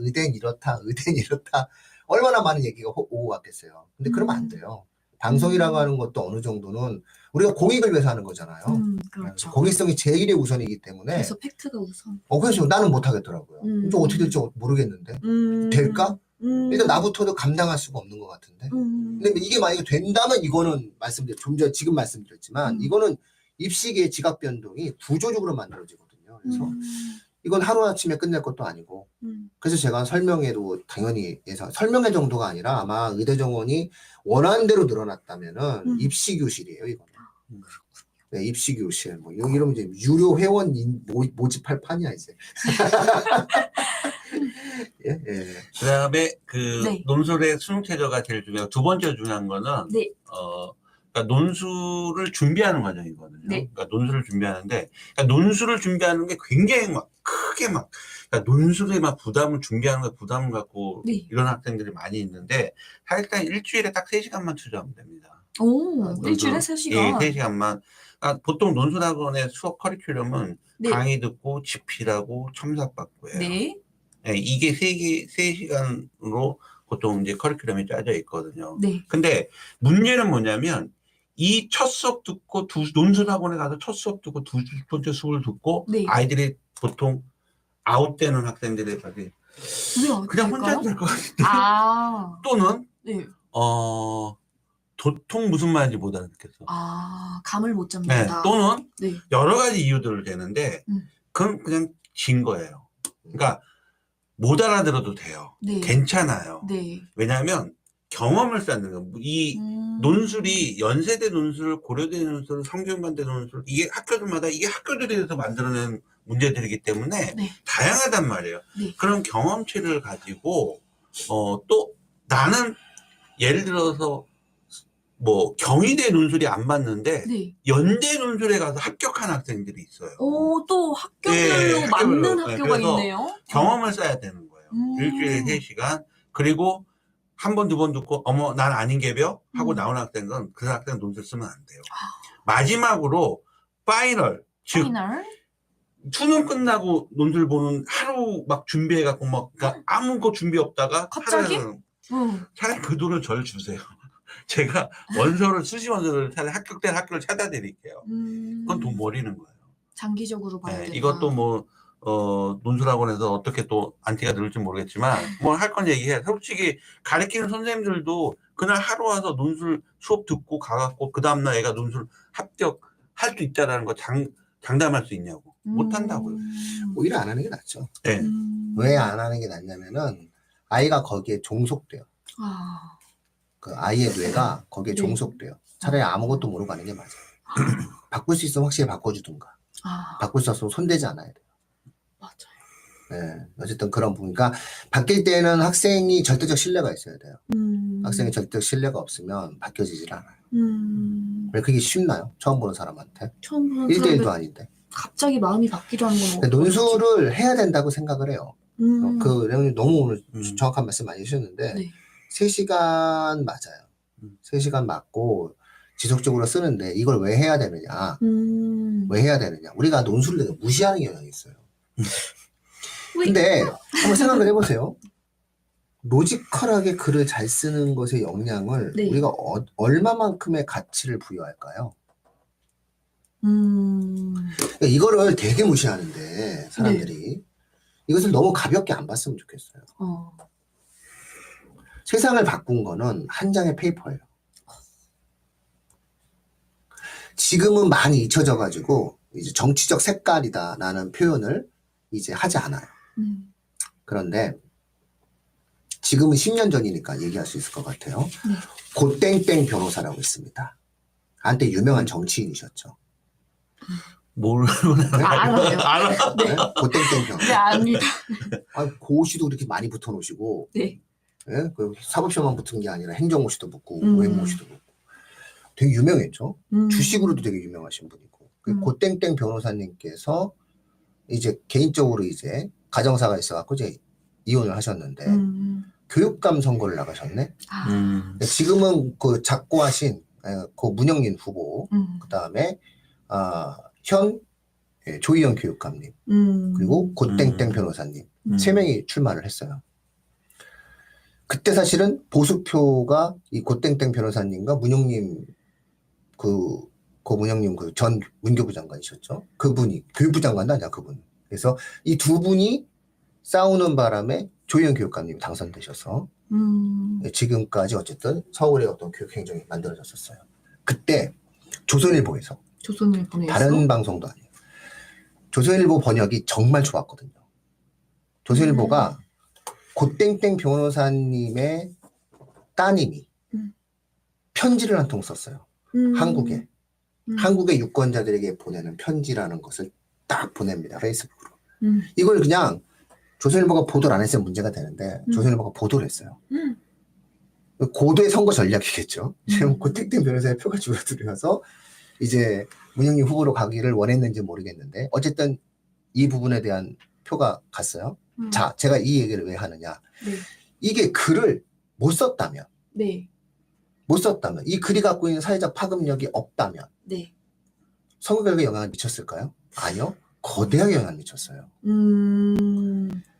얼마나 많은 얘기가 오고 갔겠어요. 근데 그러면 안 돼요. 방송이라고 하는 것도 어느 정도는 우리가 공익을 위해서 하는 거잖아요. 그렇죠. 공익성이 제일의 우선이기 때문에. 그래서 팩트가 우선. 그래서 나는 못 하겠더라고요. 좀 어떻게 될지 모르겠는데. 될까? 일단 나부터도 감당할 수가 없는 것 같은데. 근데 이게 만약에 된다면 이거는 지금 말씀드렸지만 이거는 입시계의 지각 변동이 구조적으로 만들어지거든요. 그래서 이건 하루아침에 끝낼 것도 아니고. 그래서 제가 설명회도 당연히 설명회 정도가 아니라 아마 의대 정원이 원하는 대로 늘어났다면은 입시 교실이에요, 이거는. 네, 입시 교실. 이러면 이제 유료 회원 모집할 판이야, 이제. 예. 그다음에 논술의 수능 최저가 제일 중요하고 두 번째 중요한 거는 그러니까 논술을 준비하는 과정이거든요. 그러니까 논술을 준비하는데 논술을 준비하는 게 굉장히 크게 그러니까 논술에 준비하는 거 부담을 갖고 이런 학생들이 많이 있는데 사실상 일주일에 딱 3시간만 투자하면 됩니다. 일주일에 3시간? 네, 3시간만. 그러니까 보통 논술학원의 수업 커리큘럼은 강의 듣고 집필하고 첨삭받고 해요. 이게 3시간으로 보통 이제 커리큘럼이 짜져 있거든요. 근데 문제는 뭐냐면 이 첫 수업 듣고 논술학원에 가서 첫 수업 듣고 두 번째 수업을 듣고 아이들이 보통 아웃되는 학생들의 바지 그냥 혼자 될 것 같은데 또는 도통 무슨 말인지 못 알아듣겠어. 감을 못 잡는다. 또는 여러 가지 이유들을 대는데 그건 그냥 진 거예요. 그러니까 못 알아들어도 돼요. 괜찮아요. 왜냐하면 경험을 쌓는 거예요. 이 논술이 연세대 논술, 고려대 논술, 성균관대 논술 이게 학교들마다 이게 학교들에서 만들어낸 문제들이기 때문에 다양하단 말이에요. 그런 경험치를 가지고 또 나는 예를 들어서 경희대 논술이 안 맞는데 연대 논술에 가서 합격한 학생들이 있어요. 또 학교별로 맞는 학교가 그래서 있네요. 경험을 쌓아야 되는 거예요. 일주일에 3시간. 그리고 한 번, 두 번 듣고 어머 난 아닌 개벼 하고 나오는 학생은 그 학생 논술 쓰면 안 돼요. 마지막으로 파이널 즉 파이널. 수능 끝나고 논술 보는 하루 막 준비해갖고 막 그러니까 아무것도 준비 없다가 갑자기? 하루에는 응. 차라리 그 돈을 절 주세요. 제가 원서를 수시 원서를 차라리 합격된 학교를 찾아드릴게요. 그건 돈 버리는 거예요. 장기적으로 봐야 된다. 이것도 뭐 논술학원에서 어떻게 또 안티가 들을지 모르겠지만 뭐 할 건 얘기해. 솔직히 가르치는 선생님들도 그날 하루 와서 논술 수업 듣고 가갖고 그 다음날 애가 논술 합격할 수 있다라는 거 장담할 수 있냐고. 못 한다고요. 오히려 안 하는 게 낫죠. 네. 왜 안 하는 게 낫냐면은 아이가 거기에 종속돼요. 아. 그 아이의 뇌가 거기에 네. 종속돼요. 차라리 아무것도 모르고 하는 게 맞아요. 바꿀 수 있으면 확실히 바꿔주든가. 아. 바꿀 수 없으면 손대지 않아야 돼요. 맞아요. 네, 어쨌든 그런 부분. 그러니까 바뀔 때는 학생이 절대적 신뢰가 있어야 돼요. 학생이 절대적 신뢰가 없으면 바뀌어지질 않아요. 왜 그게 쉽나요? 처음 보는 사람한테? 처음 보는 1대1도 사람들 아닌데. 갑자기 마음이 바뀌라는 건 근데 논술을 해야 된다고 생각을 해요. 그 내용이 너무 오늘 정확한 말씀 많이 해주셨는데 네. 3시간 맞아요. 3시간 맞고 지속적으로 쓰는데 이걸 왜 해야 되느냐? 왜 해야 되느냐? 우리가 논술을 내가 무시하는 경향이 있어요. 근데 한번 생각을 해보세요. 로지컬하게 글을 잘 쓰는 것의 영향을 네. 우리가 얼마만큼의 가치를 부여할까요? 그러니까 이거를 되게 무시하는데 사람들이 이것을 너무 가볍게 안 봤으면 좋겠어요. 세상을 바꾼 거는 한 장의 페이퍼예요. 지금은 많이 잊혀져 가지고 이제 정치적 색깔이다라는 표현을 이제 하지 않아요. 그런데 지금은 10년 전이니까 얘기할 수 있을 것 같아요. 네. 고땡땡 변호사라고 있습니다. 한때 유명한 정치인이셨죠. 알아요. 알아. 네? 고땡땡 변호사. 네, 압니다. 고시도 그렇게 많이 붙어 놓으시고 네. 예? 그 사법시험만 붙은 게 아니라 행정고시도 붙고 음. 외모고시도 붙고 되게 유명했죠. 음. 주식으로도 되게 유명하신 분이고 고땡땡 변호사님께서 이제 개인적으로 이제 가정사가 있어갖고 이제 이혼을 하셨는데 교육감 선거를 나가셨네. 아. 지금은 그 작고하신 그 문영린 후보, 그 다음에 현 조희연 교육감님, 그리고 고땡땡 변호사님 3명이 출마를 했어요. 그때 사실은 보수표가 이 고땡땡 변호사님과 문영님 그 문영님 그 전 문교부 장관이셨죠. 그분이 교육부 장관도 아니야 그분. 그래서 이 두 분이 싸우는 바람에 조희연 교육감님이 당선되셔서 지금까지 어쨌든 서울의 어떤 교육 행정이 만들어졌었어요. 그때 조선일보에서 다른 방송도 아니에요. 조선일보 번역이 정말 좋았거든요. 조선일보가 고땡땡 변호사님의 따님이 편지를 한 통 썼어요. 한국에. 한국의 유권자들에게 보내는 편지라는 것을 딱 보냅니다. 페이스북으로. 이걸 그냥 조선일보가 보도를 안 했으면 문제가 되는데 조선일보가 보도를 했어요. 고도의 선거 전략이겠죠. 지금 고택된 변호사의 표가 줄어들어서 이제 문영민 후보로 가기를 원했는지 모르겠는데 어쨌든 이 부분에 대한 표가 갔어요. 자, 제가 이 얘기를 왜 하느냐. 네. 이게 글을 못 썼다면 네. 못 썼다면 이 글이 갖고 있는 사회적 파급력이 없다면 네. 선거 결과에 영향을 미쳤을까요? 아니요. 거대하게 영향을 미쳤어요.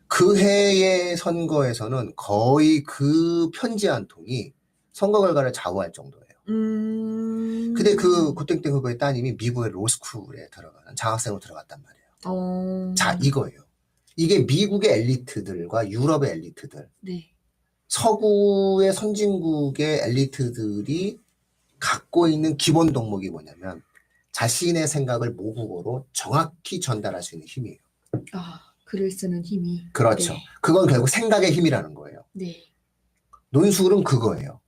그 해의 선거에서는 거의 그 편지 한 통이 선거 결과를 좌우할 정도예요. 근데 그 고땡땡 후보의 따님이 미국의 로스쿨에 들어가는 장학생으로 들어갔단 말이에요. 자, 이거예요. 이게 미국의 엘리트들과 유럽의 엘리트들, 네. 서구의 선진국의 엘리트들이 갖고 있는 기본 덕목이 뭐냐면 자신의 생각을 모국어로 정확히 전달할 수 있는 힘이에요. 아, 글을 쓰는 힘이. 그렇죠. 네. 그건 결국 생각의 힘이라는 거예요. 네. 논술은 그거예요.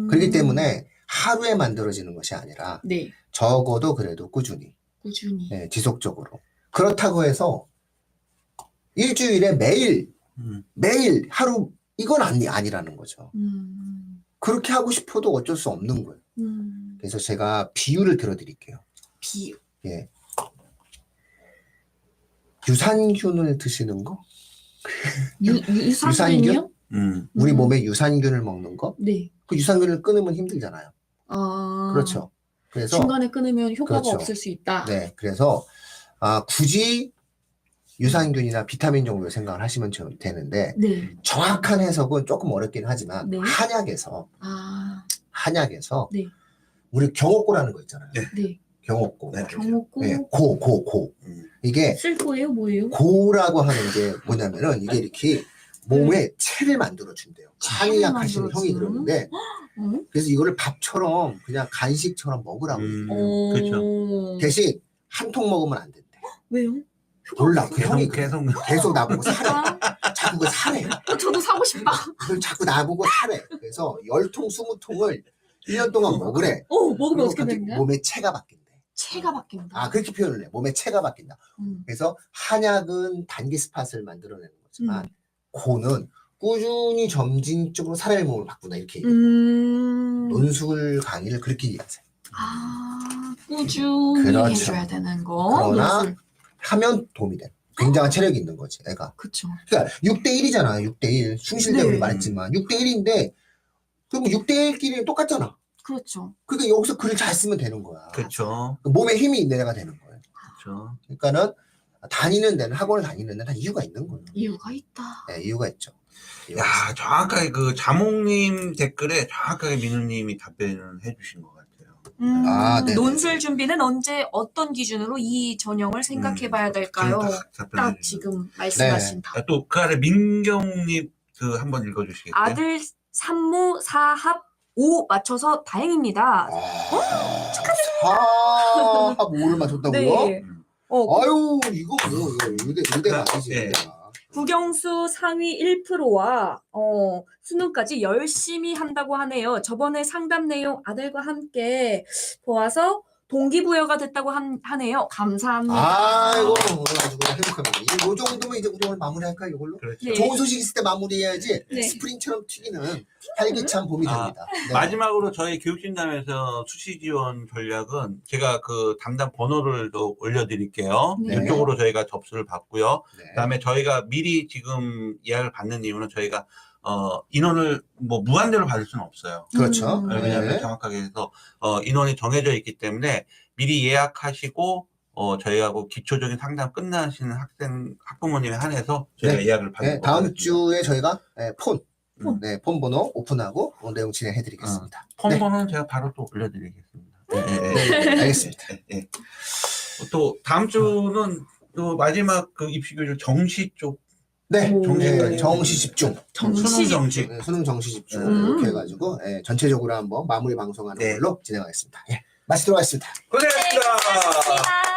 그렇기 때문에 하루에 만들어지는 것이 아니라 네. 적어도 그래도 꾸준히, 네, 지속적으로. 그렇다고 해서 일주일에 매일 하루 이건 아니라는 거죠. 그렇게 하고 싶어도 어쩔 수 없는 거예요. 그래서 제가 비유를 들어드릴게요. 비유. 예. 유산균을 드시는 거? 유산균이요? 우리 몸에 유산균을 먹는 거? 네. 그 유산균을 끊으면 힘들잖아요. 아. 그렇죠. 그래서 중간에 끊으면 효과가 그렇죠. 없을 수 있다. 네, 그래서 굳이 유산균이나 비타민 정도로 생각을 하시면 되는데 네. 정확한 해석은 조금 어렵긴 하지만 네. 한약에서 네. 우리 경옥고라는 거 있잖아요. 네. 경옥고. 네. 경옥고. 네, 고. 이게 쓸고예요, 뭐예요? 고라고 하는 게 뭐냐면은 이게 이렇게 몸에 체를 만들어 준대요. 한의 약 하시는 형이 그러는데 그래서 이거를 밥처럼 그냥 간식처럼 먹으라고. 그렇죠. 대신 한 통 먹으면 안 된대. 왜요? 몰라. 그 형이 계속 나보고 사래. 자꾸 그 사래. 저도 사고 싶다. 그걸 자꾸 나보고 사래. 그래서 10통, 20통을 1년 동안 먹으래. 먹으면 어떻게 갑자기 되는데? 몸에 체가 바뀐대. 체가 바뀐다. 그렇게 표현을 해. 몸에 체가 바뀐다. 그래서 한약은 단기 스팟을 만들어내는 거지만 고는 꾸준히 점진적으로 사람의 몸을 바꾼다. 이렇게 얘기해요. 논술 강의를 그렇게 얘기하세요. 꾸준히 그렇죠. 해줘야 되는 거. 그러나 논술. 하면 도움이 돼. 굉장한 체력이 있는 거지, 애가. 그쵸. 그러니까 6대1이잖아, 6대1. 숭실대로 네. 말했지만 6대1인데 그럼 6대1끼리는 똑같잖아. 그렇죠. 그러니까 여기서 글을 잘 쓰면 되는 거야. 그렇죠. 몸에 힘이 있는 애가 되는 거예요. 그렇죠. 그러니까는 다니는 데는 학원을 다니는 데는 다 이유가 있는 거예요. 이유가 있다. 네, 이유가 있죠. 야, 정확하게 그 자몽님 댓글에 정확하게 민우님이 답변을 해주신 것 같아요. 네네. 논술 준비는 언제 어떤 기준으로 이 전형을 생각해봐야 될까요? 딱 지금 말씀하신 답. 또 그 아래 민경님 그 한번 읽어주시겠어요? 아들 산모 사합 5 맞춰서 다행입니다. 축하드립니다. 5를 맞췄다고요? 네. 아유, 이거 의대가 아니지. 네. 의대가. 국영수 상위 1%와 수능까지 열심히 한다고 하네요. 저번에 상담 내용 아들과 함께 보아서 동기부여가 됐다고 하네요. 감사합니다. 아이고, 오늘 아주 행복합니다. 이 정도면 이제 우리 오늘 마무리할까, 이걸로? 그렇죠. 네. 좋은 소식 있을 때 마무리해야지 네. 스프링처럼 튀기는 활기찬 봄이 됩니다. 네. 마지막으로 저희 교육진담에서 수시 지원 전략은 제가 그 담당 번호를 또 올려드릴게요. 네. 이쪽으로 저희가 접수를 받고요. 네. 그다음에 저희가 미리 지금 예약을 받는 이유는 저희가 인원을 뭐 무한대로 받을 수는 없어요. 그렇죠. 왜냐하면 네. 정확하게 해서 인원이 정해져 있기 때문에 미리 예약하시고 저희하고 기초적인 상담 끝나시는 학부모님에 한해서 저희가 네. 예약을 받는 네, 거 다음 같습니다. 주에 저희가 폰 번호 오픈하고 내용 진행해드리겠습니다. 폰 번호는 제가 바로 또 올려드리겠습니다. 네, 알겠습니다. 네. 또 다음 주는 또 마지막 그 입시교육 정시 쪽 네, 정시까지. 정시 집중. 수능 정시. 수능 정시 집중 음. 이렇게 해가지고 전체적으로 한번 마무리 방송하는 네. 걸로 진행하겠습니다. 마치도록 하겠습니다. 고생하셨습니다. 고생하셨습니다.